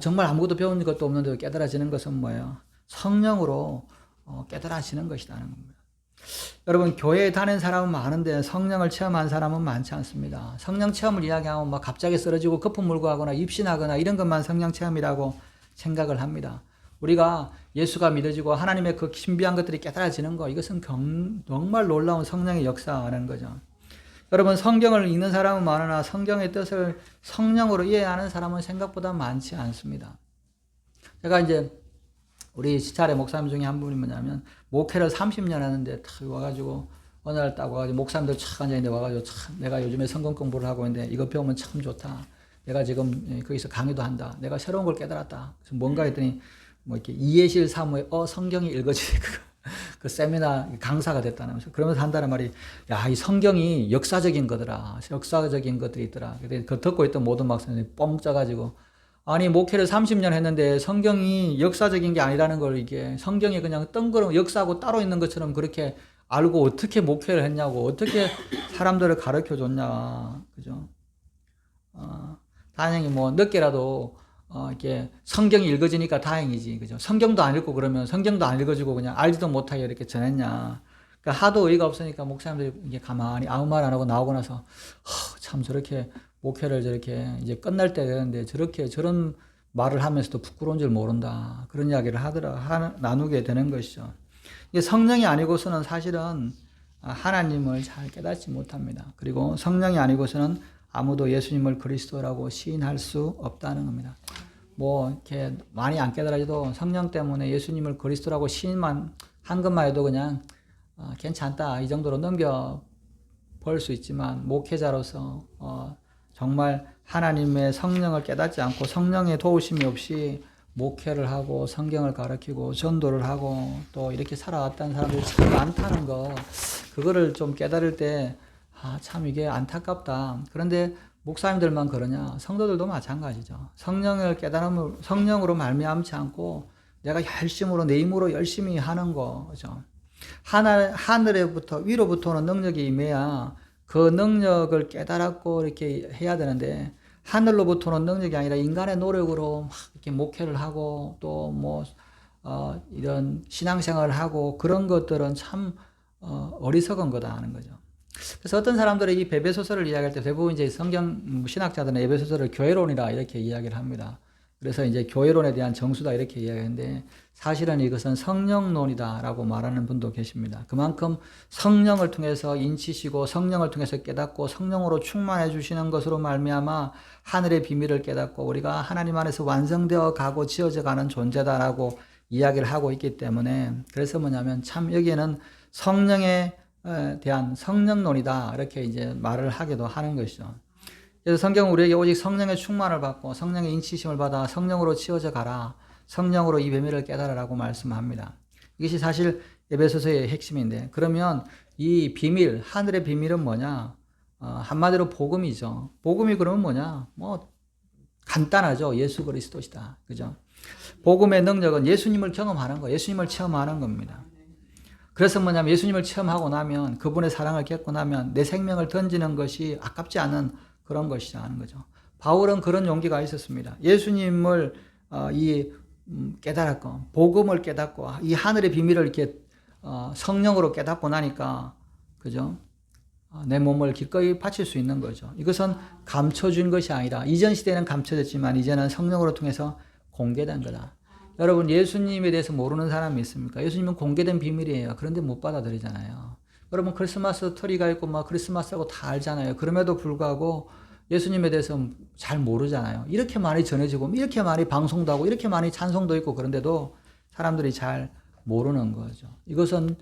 정말 아무것도 배운 것도 없는데 깨달아지는 것은 뭐예요? 성령으로 깨달아지는 것이라는 겁니다. 여러분, 교회에 다니는 사람은 많은데 성령을 체험한 사람은 많지 않습니다. 성령 체험을 이야기하면 막 갑자기 쓰러지고 거품물고 입신하거나 이런 것만 성령 체험이라고 생각을 합니다. 우리가 예수가 믿어지고 하나님의 그 신비한 것들이 깨달아지는 거, 이것은 정말 놀라운 성령의 역사라는 거죠. 여러분, 성경을 읽는 사람은 많으나 성경의 뜻을 성령으로 이해하는 사람은 생각보다 많지 않습니다. 제가 이제 우리 시찰의 목사님 중에 한 분이 뭐냐면 목회를 30년 하는데 딱 와가지고 어느 날 딱 와가지고 목사님들 착 앉아있는데 와가지고 참 내가 요즘에 성경 공부를 하고 있는데 이거 배우면 참 좋다. 내가 지금 거기서 강의도 한다. 내가 새로운 걸 깨달았다. 그래서 뭔가 했더니 뭐 이렇게 이해실 사무에 성경이 읽어지고 그 세미나 강사가 됐다는 거죠. 그러면서 한다는 말이, 야, 이 성경이 역사적인 거더라. 역사적인 것들이 있더라. 근데 그 듣고 있던 모든 목사님이 뻥 짜가지고, 아니, 목회를 30년 했는데 성경이 역사적인 게 아니라는 걸, 이게 성경이 그냥 뜬그름 역사하고 따로 있는 것처럼 그렇게 알고 어떻게 목회를 했냐고, 어떻게 사람들을 가르쳐 줬냐. 그죠? 다행히 뭐 늦게라도 이렇게 성경이 읽어지니까 다행이지. 그죠? 성경도 안 읽고 그러면 성경도 안 읽어주고 그냥 알지도 못하게 이렇게 전했냐. 그러니까 하도 의의가 없으니까 목사님들이 이게 가만히 아무 말 안 하고 나오고 나서, 참 저렇게 목회를 저렇게 이제 끝날 때 되는데 저런 말을 하면서도 부끄러운 줄 모른다. 그런 이야기를 나누게 되는 것이죠. 이게 성령이 아니고서는 사실은 하나님을 잘 깨닫지 못합니다. 그리고 성령이 아니고서는 아무도 예수님을 그리스도라고 시인할 수 없다는 겁니다. 뭐 이렇게 많이 안 깨달아져도 성령 때문에 예수님을 그리스도라고 시인만 한 것만 해도 그냥 괜찮다, 이 정도로 넘겨 볼 수 있지만, 목회자로서 정말 하나님의 성령을 깨닫지 않고 성령의 도우심이 없이 목회를 하고 성경을 가르치고 전도를 하고 또 이렇게 살아왔다는 사람들이 참 많다는 거, 그거를 좀 깨달을 때 참 이게 안타깝다. 그런데 목사님들만 그러냐? 성도들도 마찬가지죠. 성령을 깨달음을 성령으로 말미암지 않고 내가 열심으로 내 힘으로 열심히 하는 거죠. 하늘에부터 위로부터 오는 능력이 임해야 그 능력을 깨달았고 이렇게 해야 되는데, 하늘로부터 오는 능력이 아니라 인간의 노력으로 막 이렇게 목회를 하고 또 뭐 이런 신앙생활을 하고 그런 것들은 참 어리석은 거다 하는 거죠. 그래서 어떤 사람들이 이 에베소서를 이야기할 때 대부분 이제 성경 신학자들은 에베소서를 교회론이라 이렇게 이야기를 합니다. 그래서 이제 교회론에 대한 정수다 이렇게 이야기하는데 사실은 이것은 성령론이다라고 말하는 분도 계십니다. 그만큼 성령을 통해서 인치시고 성령을 통해서 깨닫고 성령으로 충만해 주시는 것으로 말미암아 하늘의 비밀을 깨닫고 우리가 하나님 안에서 완성되어 가고 지어져 가는 존재다라고 이야기를 하고 있기 때문에 그래서 뭐냐면 참 여기에는 성령에 대한 성령론이다 이렇게 이제 말을 하기도 하는 것이죠. 그래서 성경은 우리에게 오직 성령의 충만을 받고 성령의 인치심을 받아 성령으로 치워져 가라. 성령으로 이 비밀을 깨달으라고 말씀합니다. 이것이 사실 에베소서의 핵심인데 그러면 이 비밀, 하늘의 비밀은 뭐냐? 한마디로 복음이죠. 복음이 그러면 뭐냐? 뭐 간단하죠. 예수 그리스도시다. 그죠? 복음의 능력은 예수님을 경험하는 거, 예수님을 체험하는 겁니다. 그래서 뭐냐면 예수님을 체험하고 나면 그분의 사랑을 겪고 나면 내 생명을 던지는 것이 아깝지 않은 그런 것이라는 거죠. 바울은 그런 용기가 있었습니다. 예수님을 깨달았고 복음을 깨닫고 이 하늘의 비밀을 이렇게 성령으로 깨닫고 나니까 그죠? 내 몸을 기꺼이 바칠 수 있는 거죠. 이것은 감춰준 것이 아니라 이전 시대에는 감춰졌지만 이제는 성령으로 통해서 공개된 거다. 여러분 예수님에 대해서 모르는 사람이 있습니까? 예수님은 공개된 비밀이에요. 그런데 못 받아들이잖아요. 여러분 크리스마스 트리가 있고 막 크리스마스하고 다 알잖아요. 그럼에도 불구하고 예수님에 대해서 잘 모르잖아요. 이렇게 많이 전해지고 이렇게 많이 방송도 하고 이렇게 많이 찬송도 있고 그런데도 사람들이 잘 모르는 거죠. 이것은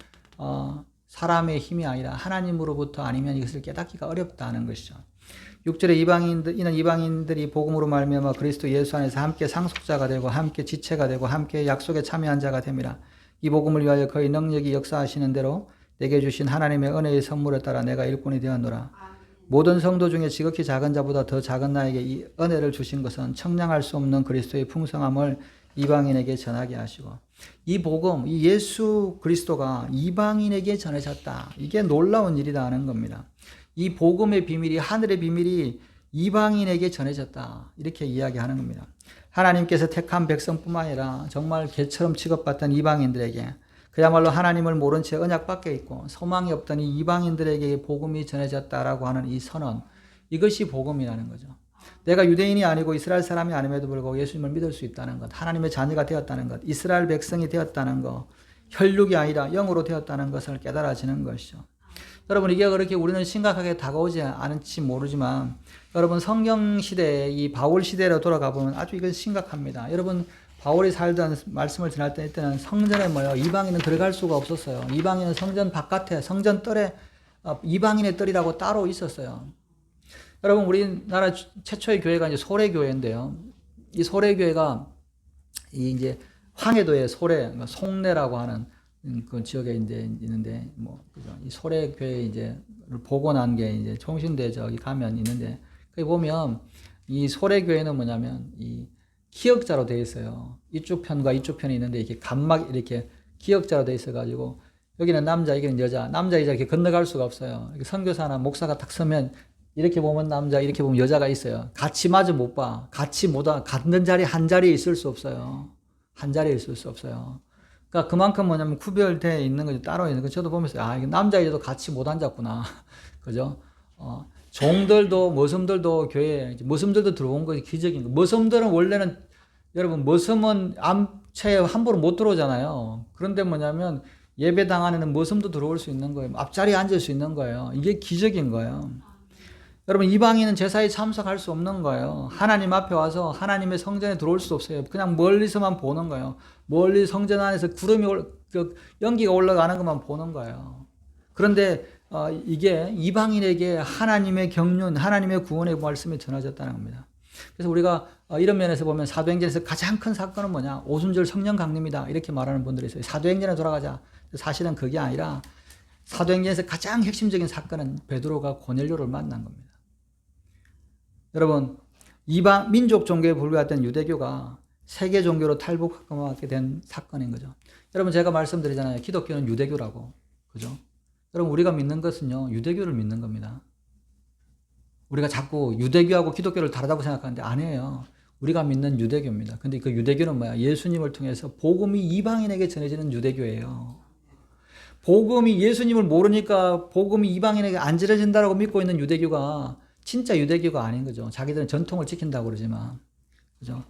사람의 힘이 아니라 하나님으로부터 아니면 이것을 깨닫기가 어렵다는 것이죠. 6절에 이는 이방인들이 복음으로 말미암아 그리스도 예수 안에서 함께 상속자가 되고 함께 지체가 되고 함께 약속에 참여한 자가 됨이라. 이 복음을 위하여 그의 능력이 역사하시는 대로 내게 주신 하나님의 은혜의 선물에 따라 내가 일꾼이 되었노라. 모든 성도 중에 지극히 작은 자보다 더 작은 나에게 이 은혜를 주신 것은 청량할 수 없는 그리스도의 풍성함을 이방인에게 전하게 하시고 이 복음, 이 예수 그리스도가 이방인에게 전해졌다. 이게 놀라운 일이다 하는 겁니다. 이 복음의 비밀이 하늘의 비밀이 이방인에게 전해졌다. 이렇게 이야기하는 겁니다. 하나님께서 택한 백성뿐만 아니라 정말 개처럼 취급받던 이방인들에게 그야말로 하나님을 모른 채 언약 밖에 있고 소망이 없던 이 이방인들에게 복음이 전해졌다라고 하는 이 선언, 이것이 복음이라는 거죠. 내가 유대인이 아니고 이스라엘 사람이 아님에도 불구하고 예수님을 믿을 수 있다는 것, 하나님의 자녀가 되었다는 것, 이스라엘 백성이 되었다는 것, 혈육이 아니라 영으로 되었다는 것을 깨달아지는 것이죠. 여러분 이게 그렇게 우리는 심각하게 다가오지 않을지 모르지만 여러분 성경 시대에 이 바울 시대로 돌아가 보면 아주 이건 심각합니다. 여러분 바울이 살던 말씀을 전할 때는 성전에 이방인은 들어갈 수가 없었어요. 이방인은 성전 바깥에 성전 뜰에 이방인의 뜰이라고 따로 있었어요. 여러분 우리나라 최초의 교회가 이제 소래교회인데요. 이 소래교회가 이제 황해도의 소래, 송내라고 하는 그 지역에 이제 있는데 그죠? 이 소래교회 이제 복원한 게 이제 총신대 저기 가면 있는데 거기 보면 이 소래교회는 뭐냐면 이 기역자로 되어 있어요. 이쪽 편과 이쪽 편이 있는데 이렇게 간막 이렇게 기역자로 되어 있어가지고 여기는 남자, 여기는 여자, 남자, 여자 이렇게 건너갈 수가 없어요. 선교사나 목사가 딱 서면 이렇게 보면 남자, 이렇게 보면 여자가 있어요. 같이 마주 못 봐. 같이 못 와. 같은 자리 한 자리에 있을 수 없어요. 한 자리에 있을 수 없어요. 그러니까 그만큼 뭐냐면 구별되어 있는 거죠. 따로 있는 거. 저도 보면서 이게 남자, 여자도 같이 못 앉았구나. 그죠? 종들도 머슴들도 교회에 머슴들도 들어온 것이 기적인 거. 머슴들은 원래는 여러분 머슴은 암체에 함부로 못 들어오잖아요. 그런데 뭐냐면 예배당 안에는 머슴도 들어올 수 있는 거예요. 앞자리에 앉을 수 있는 거예요. 이게 기적인 거예요. 여러분 이방인은 제사에 참석할 수 없는 거예요. 하나님 앞에 와서 하나님의 성전에 들어올 수 없어요. 그냥 멀리서만 보는 거예요. 멀리 성전 안에서 연기가 올라가는 것만 보는 거예요. 그런데 이게 이방인에게 하나님의 경륜, 하나님의 구원의 말씀이 전해졌다는 겁니다. 그래서 우리가 이런 면에서 보면 사도행전에서 가장 큰 사건은 뭐냐? 오순절 성령 강림이다. 이렇게 말하는 분들이 있어요. 사도행전에 돌아가자. 사실은 그게 아니라 사도행전에서 가장 핵심적인 사건은 베드로가 고넬료를 만난 겁니다. 여러분 이방 민족 종교에 불과했던 유대교가 세계 종교로 탈북하게 된 사건인 거죠. 여러분 제가 말씀드리잖아요. 기독교는 유대교라고. 그죠? 여러분 우리가 믿는 것은요. 유대교를 믿는 겁니다. 우리가 자꾸 유대교하고 기독교를 다르다고 생각하는데 아니에요. 우리가 믿는 유대교입니다. 근데 그 유대교는 뭐야? 예수님을 통해서 복음이 이방인에게 전해지는 유대교예요. 복음이 예수님을 모르니까 복음이 이방인에게 안 전해진다고 믿고 있는 유대교가 진짜 유대교가 아닌 거죠. 자기들은 전통을 지킨다고 그러지만. 그죠?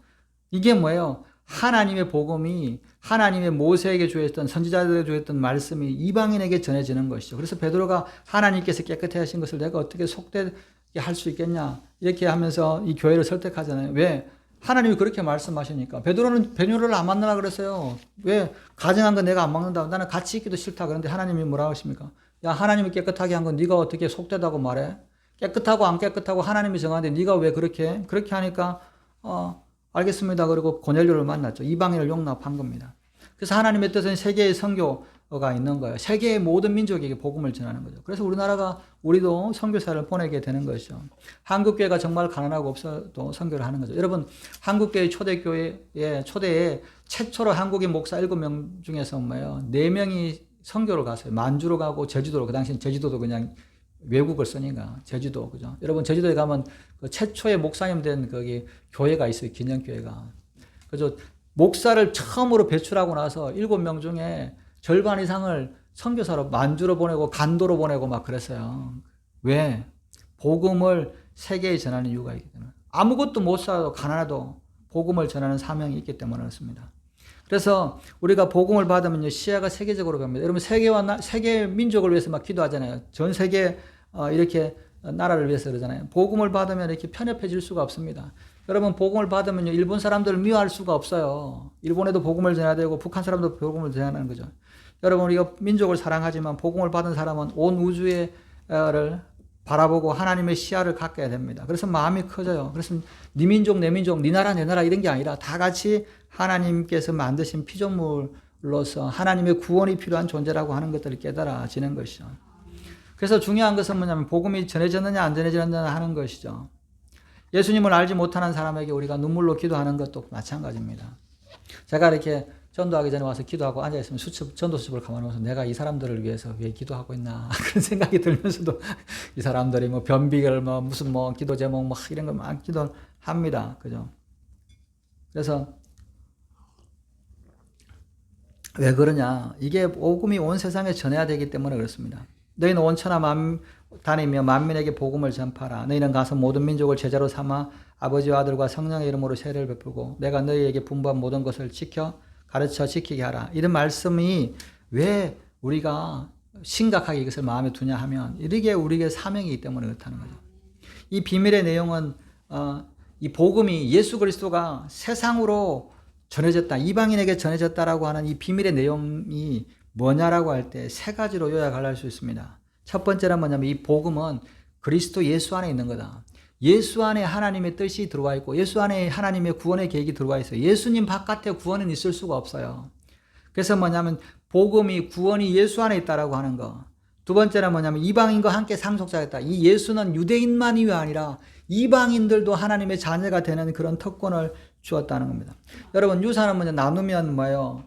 이게 뭐예요? 하나님의 복음이 하나님의 모세에게 주었던 선지자들에게 주었던 말씀이 이방인에게 전해지는 것이죠. 그래서 베드로가 하나님께서 깨끗해 하신 것을 내가 어떻게 속되게 할 수 있겠냐 이렇게 하면서 이 교회를 설득하잖아요. 왜? 하나님이 그렇게 말씀하시니까. 베드로를 안 만나라 그랬어요. 왜? 가증한 거 내가 안 먹는다. 나는 같이 있기도 싫다. 그런데 하나님이 뭐라고 하십니까? 야, 하나님이 깨끗하게 한 건 네가 어떻게 속되다고 말해? 깨끗하고 안 깨끗하고 하나님이 정하는데 네가 왜 그렇게 해? 그렇게 하니까 알겠습니다. 그리고 고넬료를 만났죠. 이방인을 용납한 겁니다. 그래서 하나님의 뜻은 세계의 선교가 있는 거예요. 세계의 모든 민족에게 복음을 전하는 거죠. 그래서 우리도 선교사를 보내게 되는 것이죠. 한국교회가 정말 가난하고 없어도 선교를 하는 거죠. 여러분, 한국교회 초대에 최초로 한국인 목사 7명 중에서 뭐예요? 4명이 선교를 갔어요. 만주로 가고 제주도로. 그 당시엔 제주도도 그냥 외국을 쓰니까 제주도, 그죠? 여러분, 제주도에 가면 그 최초의 목사님 된 거기 교회가 있어요. 기념교회가. 그죠? 목사를 처음으로 배출하고 나서 7명 중에 절반 이상을 선교사로 만주로 보내고 간도로 보내고 막 그랬어요. 왜? 복음을 세계에 전하는 이유가 있기 때문에. 아무것도 못 살아도 가난해도 복음을 전하는 사명이 있기 때문에 그렇습니다. 그래서 우리가 복음을 받으면 시야가 세계적으로 갑니다. 여러분, 세계 민족을 위해서 막 기도하잖아요. 전 세계 이렇게 나라를 위해서 그러잖아요. 복음을 받으면 이렇게 편협해질 수가 없습니다. 여러분, 복음을 받으면 일본 사람들을 미워할 수가 없어요. 일본에도 복음을 전해야 되고 북한 사람도 복음을 전하는 거죠. 여러분, 우리가 민족을 사랑하지만 복음을 받은 사람은 온 우주를 바라보고 하나님의 시야를 갖게 됩니다. 그래서 마음이 커져요. 그래서 네 민족, 내 민족, 네 나라, 내 나라 이런 게 아니라 다 같이 하나님께서 만드신 피조물로서 하나님의 구원이 필요한 존재라고 하는 것들을 깨달아지는 것이죠. 그래서 중요한 것은 뭐냐면 복음이 전해졌느냐 안 전해졌느냐 하는 것이죠. 예수님을 알지 못하는 사람에게 우리가 눈물로 기도하는 것도 마찬가지입니다. 제가 이렇게 전도하기 전에 와서 기도하고 앉아있으면 전도 수첩을 가만히 보면서 내가 이 사람들을 위해서 왜 기도하고 있나 그런 생각이 들면서도 이 사람들이 뭐 변비를 무슨 기도 제목 이런 거 막 기도합니다. 그죠? 그래서 왜 그러냐? 이게 복음이 온 세상에 전해야 되기 때문에 그렇습니다. 너희는 온 천하 다니며 만민에게 복음을 전파라. 너희는 가서 모든 민족을 제자로 삼아 아버지와 아들과 성령의 이름으로 세례를 베풀고 내가 너희에게 분부한 모든 것을 가르쳐 지키게 하라. 이런 말씀이 왜 우리가 심각하게 이것을 마음에 두냐 하면 이게 우리의 사명이기 때문에 그렇다는 거죠. 이 비밀의 내용은 이 복음이 예수 그리스도가 세상으로 전해졌다, 이방인에게 전해졌다라고 하는 이 비밀의 내용이 뭐냐라고 할 때 3가지로 요약을 할 수 있습니다. 첫 번째는 뭐냐면 이 복음은 그리스도 예수 안에 있는 거다. 예수 안에 하나님의 뜻이 들어와 있고 예수 안에 하나님의 구원의 계획이 들어와 있어요. 예수님 바깥에 구원은 있을 수가 없어요. 그래서 뭐냐면 복음이 구원이 예수 안에 있다라고 하는 거. 두 번째는 뭐냐면 이방인과 함께 상속자였다. 이 예수는 유대인만이 아니라 이방인들도 하나님의 자녀가 되는 그런 특권을 주었다는 겁니다. 여러분, 유산은 뭐냐 나누면 뭐예요?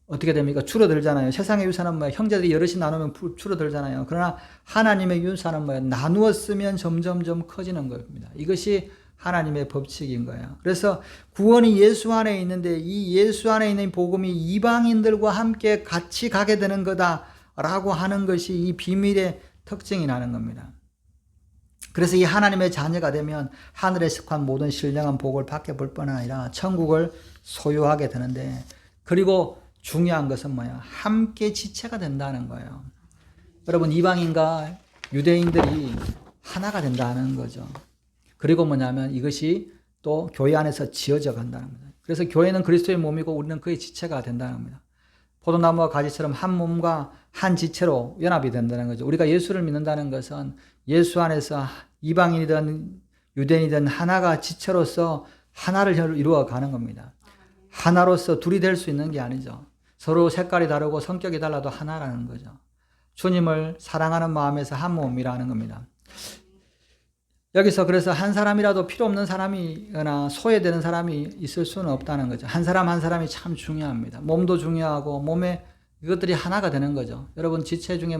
어떻게 됩니까? 줄어들잖아요. 세상의 유산은 뭐예요? 형제들이 여럿이 나누면 줄어들잖아요. 그러나 하나님의 유산은 뭐예요? 나누었으면 점점점 커지는 겁니다. 이것이 하나님의 법칙인 거예요. 그래서 구원이 예수 안에 있는데 이 예수 안에 있는 복음이 이방인들과 함께 같이 가게 되는 거다라고 하는 것이 이 비밀의 특징이 나는 겁니다. 그래서 이 하나님의 자녀가 되면 하늘에 속한 모든 신령한 복을 받게 볼 뿐 아니라 천국을 소유하게 되는데, 그리고 중요한 것은 뭐야? 함께 지체가 된다는 거예요. 여러분, 이방인과 유대인들이 하나가 된다는 거죠. 그리고 뭐냐면 이것이 또 교회 안에서 지어져 간다는 겁니다. 그래서 교회는 그리스도의 몸이고 우리는 그의 지체가 된다는 겁니다. 포도나무와 가지처럼 한 몸과 한 지체로 연합이 된다는 거죠. 우리가 예수를 믿는다는 것은 예수 안에서 이방인이든 유대인이든 하나가 지체로서 하나를 이루어가는 겁니다. 하나로서 둘이 될 수 있는 게 아니죠. 서로 색깔이 다르고 성격이 달라도 하나라는 거죠. 주님을 사랑하는 마음에서 한 몸이라는 겁니다. 여기서 그래서 한 사람이라도 필요 없는 사람이거나 소외되는 사람이 있을 수는 없다는 거죠. 한 사람 한 사람이 참 중요합니다. 몸도 중요하고 몸에 이것들이 하나가 되는 거죠. 여러분, 지체 중에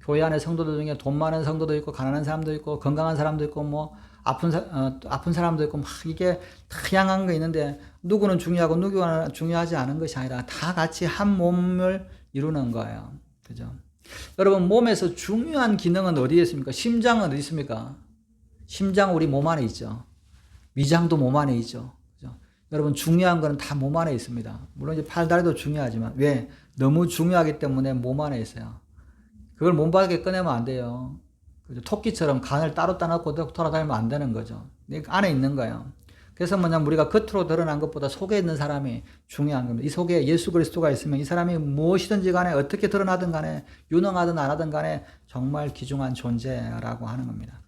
교회 안에 성도들 중에 돈 많은 성도도 있고 가난한 사람도 있고 건강한 사람도 있고 아픈 사람도 있고 이게 다양한 게 있는데 누구는 중요하고 누구는 중요하지 않은 것이 아니라 다 같이 한 몸을 이루는 거예요. 그죠? 여러분, 몸에서 중요한 기능은 어디에 있습니까? 심장은 어디 있습니까? 심장은 우리 몸 안에 있죠. 위장도 몸 안에 있죠. 그죠? 여러분 중요한 거는 다 몸 안에 있습니다. 물론 이제 팔, 다리도 중요하지만 왜? 너무 중요하기 때문에 몸 안에 있어요. 그걸 몸밖에 꺼내면 안 돼요. 토끼처럼 간을 따로 따놓고 돌아다니면 안 되는 거죠. 안에 있는 거예요. 그래서 뭐냐면 우리가 겉으로 드러난 것보다 속에 있는 사람이 중요한 겁니다. 이 속에 예수 그리스도가 있으면 이 사람이 무엇이든지 간에 어떻게 드러나든 간에 유능하든 안 하든 간에 정말 귀중한 존재라고 하는 겁니다.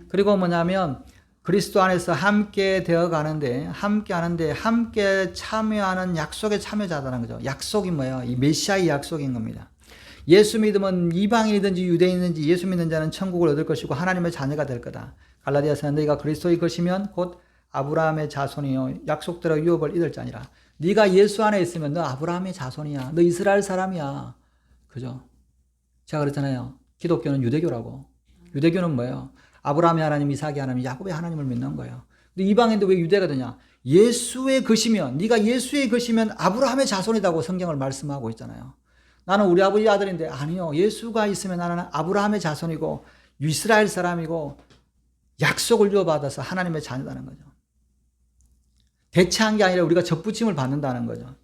그리고 뭐냐면 그리스도 안에서 함께 되어 가는데 함께 참여하는 약속의 참여자다는 거죠. 약속이 뭐예요? 이 메시아의 약속인 겁니다. 예수 믿으면 이방인이든지 유대인이든지 예수 믿는 자는 천국을 얻을 것이고 하나님의 자녀가 될 거다. 갈라디아서는 너희가 그리스도의 것이면 곧 아브라함의 자손이요 약속대로 유업을 얻을 자니라. 네가 예수 안에 있으면 너 아브라함의 자손이야. 너 이스라엘 사람이야. 그죠? 제가 그랬잖아요. 기독교는 유대교라고. 유대교는 뭐예요? 아브라함의 하나님, 이삭의 하나님, 야곱의 하나님을 믿는 거예요. 근데 이방인도 왜 유대가 되냐? 예수의 것이면, 네가 예수의 것이면 아브라함의 자손이라고 성경을 말씀하고 있잖아요. 나는 우리 아버지 아들인데 아니요. 예수가 있으면 나는 아브라함의 자손이고 이스라엘 사람이고 약속을 주어받아서 하나님의 자녀다는 거죠. 대체한 게 아니라 우리가 접붙임을 받는다는 거죠.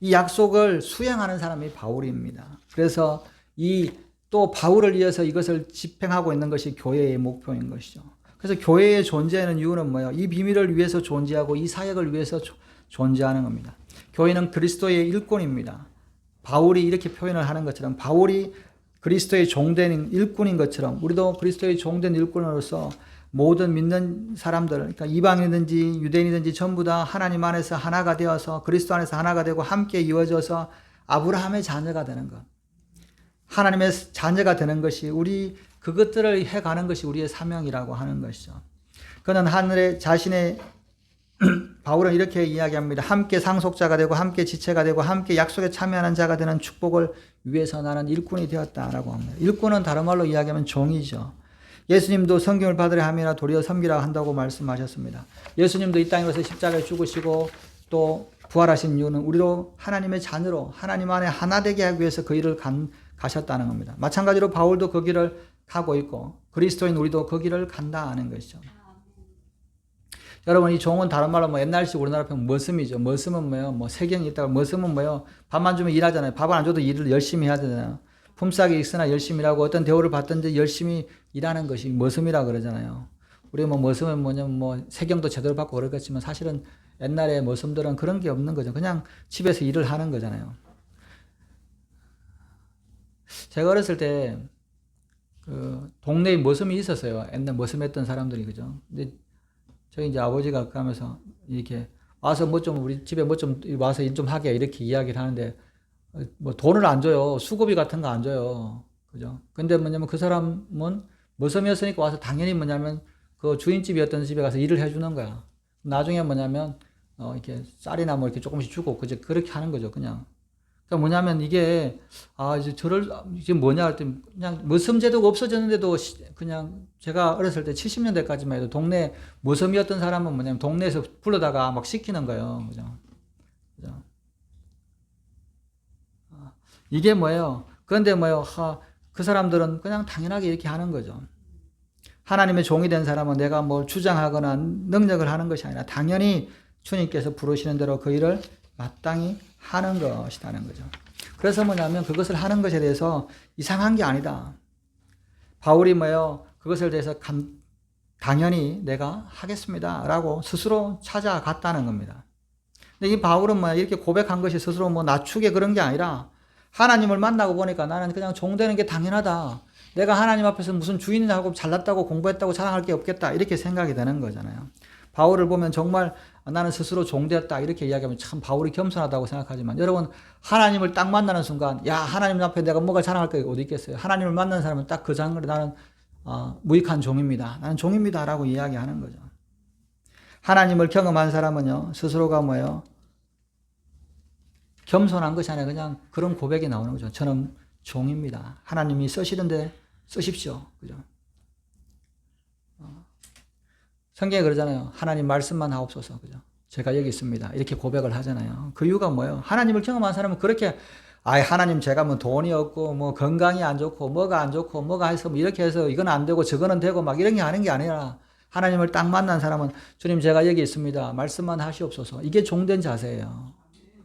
이 약속을 수행하는 사람이 바울입니다. 그래서 또 바울을 위해서 이것을 집행하고 있는 것이 교회의 목표인 것이죠. 그래서 교회의 존재하는 이유는 뭐예요? 이 비밀을 위해서 존재하고 이 사역을 위해서 존재하는 겁니다. 교회는 그리스도의 일꾼입니다. 바울이 이렇게 표현을 하는 것처럼 바울이 그리스도의 종된 일꾼인 것처럼 우리도 그리스도의 종된 일꾼으로서 모든 믿는 사람들, 그러니까 이방인이든지 유대인이든지 전부 다 하나님 안에서 하나가 되어서 그리스도 안에서 하나가 되고 함께 이루어져서 아브라함의 자녀가 되는 것. 하나님의 자녀가 되는 것이 그것들을 해가는 것이 우리의 사명이라고 하는 것이죠. 그는 하늘에 자신의 바울은 이렇게 이야기합니다. 함께 상속자가 되고 함께 지체가 되고 함께 약속에 참여하는 자가 되는 축복을 위해서 나는 일꾼이 되었다라고 합니다. 일꾼은 다른 말로 이야기하면 종이죠. 예수님도 성경을 받으려 함이나 도리어 섬기라 한다고 말씀하셨습니다. 예수님도 이 땅에 와서 십자가에 죽으시고 또 부활하신 이유는 우리로 하나님의 자녀로 하나님 안에 하나 되게 하기 위해서 그 일을 가셨다는 겁니다. 마찬가지로 바울도 그 길을 가고 있고 그리스도인 우리도 그 길을 간다는 것이죠. 여러분 이 종은 다른 말로 옛날식 우리나라 표현 머슴이죠. 머슴은 뭐예요? 세경이 있다고 머슴은 뭐예요? 밥만 주면 일하잖아요. 밥을 안 줘도 일을 열심히 해야 되잖아요. 품삯이 있으나 열심히 일하고 어떤 대우를 받든지 열심히 일하는 것이 머슴이라 그러잖아요. 우리 머슴은 뭐냐면 세경도 제대로 받고 그러겠지만 사실은 옛날에 머슴들은 그런 게 없는 거죠. 그냥 집에서 일을 하는 거잖아요. 제가 어렸을 때 동네에 머슴이 있었어요. 옛날 머슴했던 사람들이 그죠. 근데 저희 이제 아버지가 가면서 이렇게 와서 우리 집에 와서 일 좀 하게 이렇게 이야기를 하는데 돈을 안 줘요. 수고비 같은 거 안 줘요. 그죠? 근데 뭐냐면 그 사람은 머슴이었으니까 와서 당연히 뭐냐면 그 주인집이었던 집에 가서 일을 해주는 거야. 나중에 뭐냐면 이렇게 쌀이나 이렇게 조금씩 주고 그렇게 하는 거죠. 그냥. 그러니까 뭐냐면 이게 이게 뭐냐 할 때 그냥 머슴 제도가 없어졌는데도 그냥 제가 어렸을 때 70년대까지만 해도 동네 머슴이었던 사람은 뭐냐면 동네에서 불러다가 막 시키는 거예요. 그죠? 그죠? 이게 뭐예요? 그런데 그 사람들은 그냥 당연하게 이렇게 하는 거죠. 하나님의 종이 된 사람은 내가 뭘 주장하거나 능력을 하는 것이 아니라 당연히 주님께서 부르시는 대로 그 일을 마땅히 하는 것이라는 거죠. 그래서 뭐냐면 그것을 하는 것에 대해서 이상한 게 아니다. 바울이 그것을 대해서 당연히 내가 하겠습니다. 라고 스스로 찾아갔다는 겁니다. 근데 이 바울은 이렇게 고백한 것이 스스로 낮추게 그런 게 아니라 하나님을 만나고 보니까 나는 그냥 종되는 게 당연하다. 내가 하나님 앞에서 무슨 주인하고 잘났다고 공부했다고 자랑할 게 없겠다. 이렇게 생각이 되는 거잖아요. 바울을 보면 정말 나는 스스로 종되었다. 이렇게 이야기하면 참 바울이 겸손하다고 생각하지만 여러분 하나님을 딱 만나는 순간 하나님 앞에 내가 뭐가 자랑할 게 어디 있겠어요. 하나님을 만나는 사람은 딱 그 장면에 나는 무익한 종입니다. 나는 종입니다. 라고 이야기하는 거죠. 하나님을 경험한 사람은요. 스스로가 겸손한 것이 아니라 그냥 그런 고백이 나오는 거죠. 저는 종입니다. 하나님이 쓰시던데 쓰십시오. 그죠? 성경에 그러잖아요. 하나님 말씀만 하옵소서. 그죠? 제가 여기 있습니다. 이렇게 고백을 하잖아요. 그 이유가 뭐예요? 하나님을 경험한 사람은 그렇게 하나님 제가 돈이 없고 건강이 안 좋고 뭐가 안 좋고 뭐가 해서 이렇게 해서 이건 안 되고 저거는 되고 막 이런 게 하는 게 아니라 하나님을 딱 만난 사람은 주님 제가 여기 있습니다. 말씀만 하시옵소서. 이게 종된 자세예요.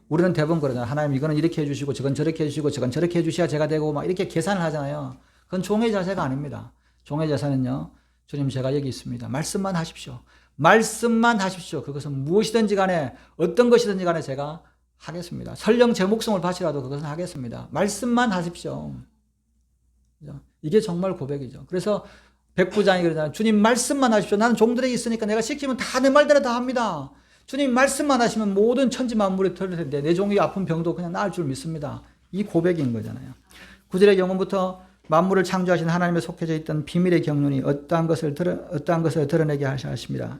우리는 대부분 그러잖아요. 하나님 이거는 이렇게 해주시고 저건 저렇게 해주시고 저건 저렇게 해주셔야 제가 되고 막 이렇게 계산을 하잖아요. 그건 종의 자세가 아닙니다. 종의 자세는요. 주님 제가 여기 있습니다. 말씀만 하십시오. 말씀만 하십시오. 그것은 무엇이든지 간에 어떤 것이든지 간에 제가 하겠습니다. 설령 제 목숨을 바치라도 그것은 하겠습니다. 말씀만 하십시오. 이게 정말 고백이죠. 그래서 백부장이 그러잖아요. 주님 말씀만 하십시오. 나는 종들에게 있으니까 내가 시키면 다 내 말대로 다 합니다. 주님 말씀만 하시면 모든 천지 만물이 털릴 텐데 내 종이 아픈 병도 그냥 나을 줄 믿습니다. 이 고백인 거잖아요. 9절의 영혼부터 만물을 창조하신 하나님에 속해져 있던 비밀의 경륜이 어떠한 것을 드러내게 하십니다.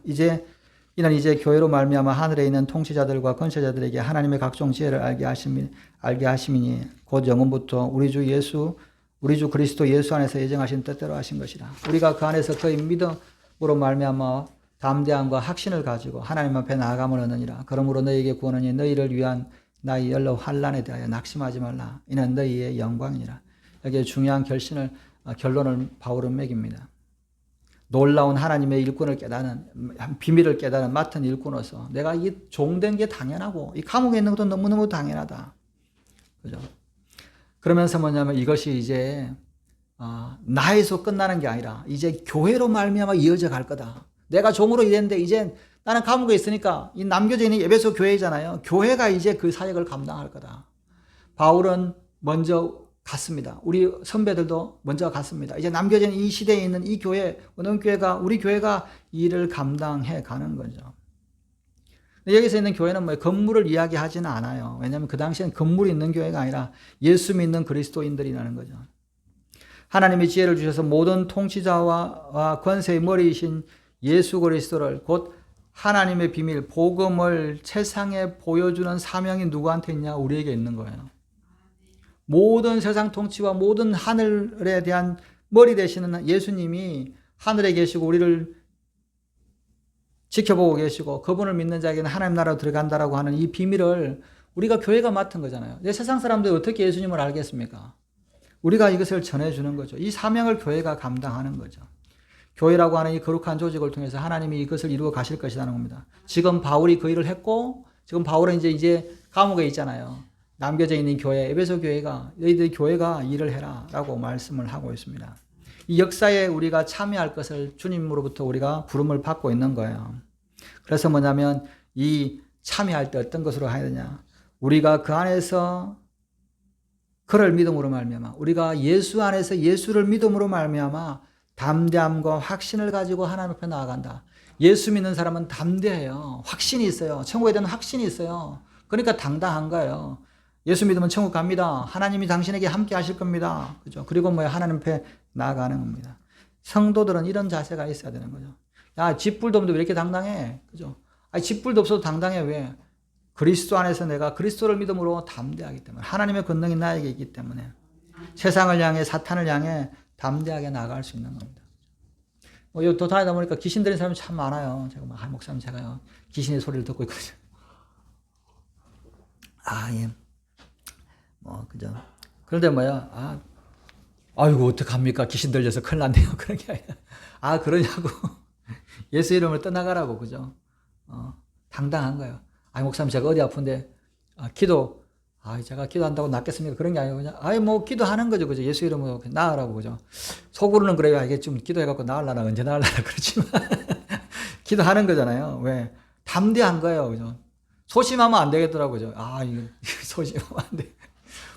이는 이제 교회로 말미암아 하늘에 있는 통치자들과 권세자들에게 하나님의 각종 지혜를 알게 하심이니 곧 영혼부터 우리 주 그리스도 예수 안에서 예정하신 뜻대로 하신 것이라. 우리가 그 안에서 그의 믿음으로 말미암아 담대함과 확신을 가지고 하나님 앞에 나아감을 얻느니라. 그러므로 너희에게 구하노니 너희를 위한 나의 연로 환난에 대하여 낙심하지 말라. 이는 너희의 영광이니라. 여기에 중요한 결론을 바울은 매깁니다. 놀라운 하나님의 일꾼을 비밀을 깨닫는 맡은 일꾼으로서 내가 이 종된 게 당연하고 이 감옥에 있는 것도 너무너무 당연하다. 그죠? 그러면서 뭐냐면 이것이 이제 나에서 끝나는 게 아니라 이제 교회로 말미암아 이어져 갈 거다. 내가 종으로 일했는데 이제 나는 감옥에 있으니까 이 남겨져 있는 에베소 교회잖아요. 교회가 이제 그 사역을 감당할 거다. 바울은 먼저 갔습니다. 우리 선배들도 먼저 갔습니다. 이제 남겨진 이 시대에 있는 이 교회, 우리 교회가 이 일을 감당해 가는 거죠. 여기서 있는 교회는 뭐 건물을 이야기하지는 않아요. 왜냐하면 그 당시에는 건물이 있는 교회가 아니라 예수 믿는 그리스도인들이라는 거죠. 하나님이 지혜를 주셔서 모든 통치자와 권세의 머리이신 예수 그리스도를 곧 하나님의 비밀, 복음을 세상에 보여주는 사명이 누구한테 있냐? 우리에게 있는 거예요. 모든 세상 통치와 모든 하늘에 대한 머리 되시는 예수님이 하늘에 계시고 우리를 지켜보고 계시고 그분을 믿는 자에게는 하나님 나라로 들어간다라고 하는 이 비밀을 우리가 교회가 맡은 거잖아요. 세상 사람들이 어떻게 예수님을 알겠습니까? 우리가 이것을 전해주는 거죠. 이 사명을 교회가 감당하는 거죠. 교회라고 하는 이 거룩한 조직을 통해서 하나님이 이것을 이루어 가실 것이라는 겁니다. 지금 바울이 그 일을 했고 지금 바울은 이제 감옥에 있잖아요. 남겨져 있는 교회, 에베소 교회가 너희들 교회가 일을 해라 라고 말씀을 하고 있습니다. 이 역사에 우리가 참여할 것을 주님으로부터 우리가 부름을 받고 있는 거예요. 그래서 뭐냐면 이 참여할 때 어떤 것으로 해야 되냐? 우리가 그 안에서 그를 믿음으로 말미암아 우리가 예수 안에서 예수를 믿음으로 말미암아 담대함과 확신을 가지고 하나님 앞에 나아간다. 예수 믿는 사람은 담대해요. 확신이 있어요. 천국에 대한 확신이 있어요. 그러니까 당당한 거예요. 예수 믿으면 천국 갑니다. 하나님이 당신에게 함께 하실 겁니다. 그죠? 그리고 하나님 앞에 나아가는 겁니다. 성도들은 이런 자세가 있어야 되는 거죠. 야, 집불도 없는데 왜 이렇게 당당해? 그죠? 아니, 집불도 없어도 당당해. 왜? 그리스도 안에서 내가 그리스도를 믿음으로 담대하기 때문에 하나님의 권능이 나에게 있기 때문에 세상을 향해 사탄을 향해 담대하게 나아갈 수 있는 겁니다. 여기 또 다니다 보니까 귀신 들린 사람이 참 많아요. 제가 목사님 제가요 귀신의 소리를 듣고 있거든요. 예. 그죠. 그런데 아이고, 어떡합니까? 귀신 들려서 큰일 났네요. 그런 게 아니라. 그러냐고. 예수 이름을 떠나가라고, 그죠. 당당한 거예요. 목사님, 제가 어디 아픈데, 제가 기도한다고 낫겠습니까? 그런 게 아니고, 그냥, 기도하는 거죠. 그죠. 예수 이름으로 나으라고, 그죠. 속으로는 그래요. 이게 좀 기도해갖고 나으려나, 언제 나으려나, 그렇지만. 기도하는 거잖아요. 왜? 담대한 거예요. 그죠. 소심하면 안 되겠더라고요. 이거 소심하면 안 돼.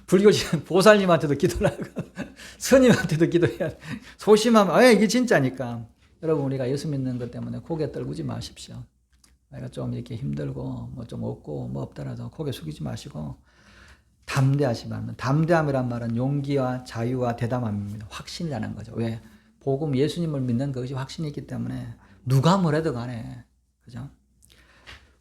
불교신 보살님한테도 기도를 하고 스님한테도 기도해야 돼. 소심하면 이게 진짜니까. 여러분 우리가 예수 믿는 것 때문에 고개 떨구지 마십시오. 내가 좀 이렇게 힘들고 좀 없고 없더라도 고개 숙이지 마시고 담대하시 말면 담대함이란 말은 용기와 자유와 대담함입니다. 확신이라는 거죠. 왜? 복음 예수님을 믿는 것이 확신이 있기 때문에 누가 뭐래도 간에 그죠?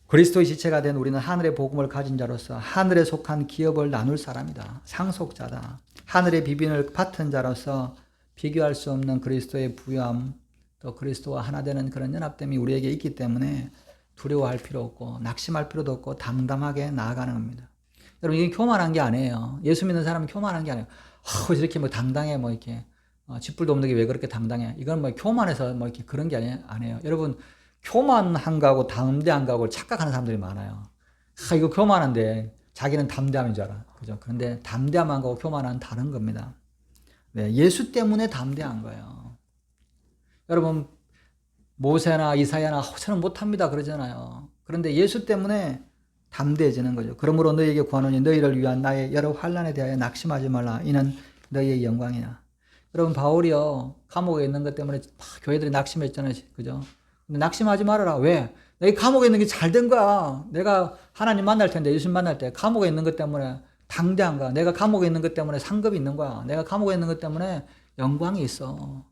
그리스도의 지체가 된 우리는 하늘의 복음을 가진 자로서 하늘에 속한 기업을 나눌 사람이다. 상속자다. 하늘의 비빈을 받은 자로서 비교할 수 없는 그리스도의 부유함, 또 그리스도와 하나 되는 그런 연합됨이 우리에게 있기 때문에 두려워할 필요 없고 낙심할 필요도 없고 담담하게 나아가는 겁니다. 여러분 이게 교만한 게 아니에요. 예수 믿는 사람은 교만한 게 아니에요. 이렇게 당당해 이렇게 쥐뿔도 없는 게 왜 그렇게 당당해? 이건 뭐 교만해서 뭐 이렇게 그런 게 아니에요. 여러분, 교만한 거하고 담대한 거하고 착각하는 사람들이 많아요. 이거 교만한데 자기는 담대함인 줄 알아. 그죠? 그런데 담대함한 거하고 교만한 다른 겁니다. 네, 예수 때문에 담대한 거예요. 여러분, 모세나 이사야나 저는 못합니다 그러잖아요. 그런데 예수 때문에 담대해지는 거죠. 그러므로 너희에게 구하노니 너희를 위한 나의 여러 환난에 대하여 낙심하지 말라. 이는 너희의 영광이냐. 여러분, 바울이요, 감옥에 있는 것 때문에 교회들이 낙심했잖아요. 그죠? 근데 낙심하지 말아라. 왜? 너희 감옥에 있는 게 잘 된 거야. 내가 하나님 만날 텐데, 예수님 만날 때 감옥에 있는 것 때문에 당대한 거야. 내가 감옥에 있는 것 때문에 상급이 있는 거야. 내가 감옥에 있는 것 때문에 영광이 있어.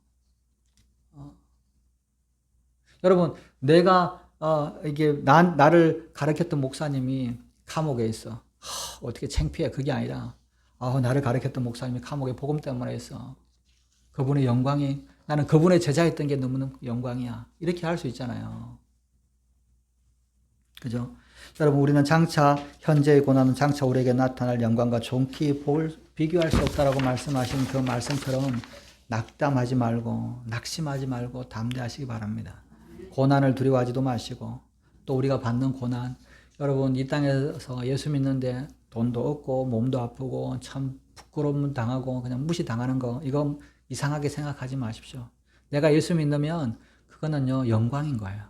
여러분, 내가 이게 나를 가르쳤던 목사님이 감옥에 있어. 어떻게 창피해. 그게 아니라 나를 가르쳤던 목사님이 감옥에 복음 때문에 있어. 그분의 영광이, 나는 그분의 제자였던 게 너무너무 영광이야. 이렇게 할 수 있잖아요. 그죠? 여러분, 우리는 장차 현재의 고난은 장차 우리에게 나타날 영광과 종기 비교할 수 없다라고 말씀하신 그 말씀처럼 낙담하지 말고 낙심하지 말고 담대하시기 바랍니다. 고난을 두려워하지도 마시고, 또 우리가 받는 고난, 여러분, 이 땅에서 예수 믿는데 돈도 없고 몸도 아프고 참 부끄러움 당하고 그냥 무시당하는 거, 이거 이상하게 생각하지 마십시오. 내가 예수 믿으면 그거는요, 영광인 거예요.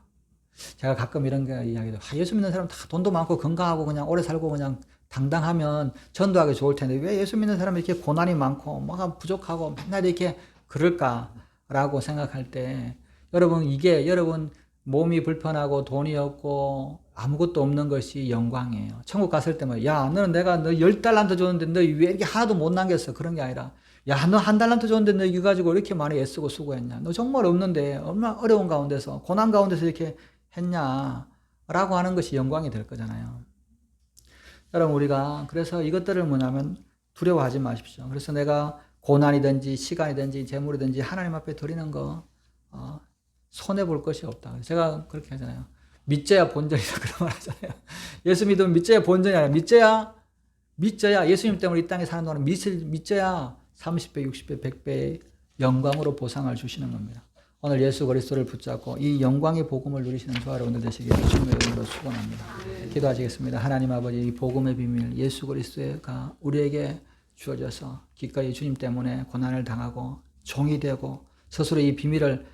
제가 가끔 이런 게 이야기해요. 예수 믿는 사람 다 돈도 많고 건강하고 그냥 오래 살고 그냥 당당하면 전도하기 좋을 텐데 왜 예수 믿는 사람이 이렇게 고난이 많고 뭐가 부족하고 맨날 이렇게 그럴까라고 생각할 때, 여러분, 이게 여러분 몸이 불편하고 돈이 없고 아무것도 없는 것이 영광이에요. 천국 갔을 때만, 야, 너는 내가 너 10달란트 줬는데 너 왜 이렇게 하나도 못 남겼어? 그런 게 아니라, 야, 너 1달란트 줬는데 너 이거 가지고 이렇게 많이 애쓰고 수고했냐? 너 정말 없는데 얼마나 어려운 가운데서, 고난 가운데서 이렇게 했냐? 라고 하는 것이 영광이 될 거잖아요. 여러분, 우리가 그래서 이것들을 뭐냐면 두려워하지 마십시오. 그래서 내가 고난이든지 시간이든지 재물이든지 하나님 앞에 드리는 거 손해볼 것이 없다. 제가 그렇게 하잖아요. 믿져야 본전이다. 그런 말 하잖아요. 예수 믿으면 믿져야 본전이 아니라 믿져야 예수님 때문에 이 땅에 사는 동안 믿져야 30배, 60배, 100배의 영광으로 보상을 주시는 겁니다. 오늘 예수 그리스도를 붙잡고 이 영광의 복음을 누리시는 저와 여러분들 되시기를 주님의 이름으로 축원합니다. 기도하시겠습니다. 하나님 아버지, 이 복음의 비밀 예수 그리스도가 우리에게 주어져서 기꺼이 주님 때문에 고난을 당하고 종이 되고 스스로 이 비밀을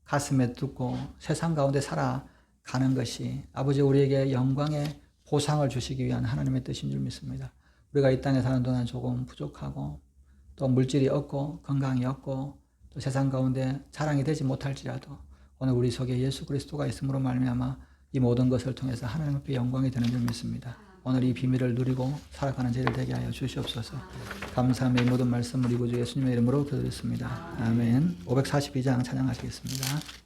가슴에 두고 세상 가운데 살아가는 것이 아버지 우리에게 영광의 보상을 주시기 위한 하나님의 뜻인 줄 믿습니다. 우리가 이 땅에 사는 동안 조금 부족하고 또 물질이 없고 건강이 없고 또 세상 가운데 자랑이 되지 못할지라도 오늘 우리 속에 예수 그리스도가 있음으로 말미암아 이 모든 것을 통해서 하나님 앞에 영광이 되는 줄 믿습니다. 오늘 이 비밀을 누리고 살아가는 저희를 되게 하여 주시옵소서. 감사하며 이 모든 말씀을 우리 구주 예수님의 이름으로 기도드렸습니다. 아멘. 542장 찬양하시겠습니다.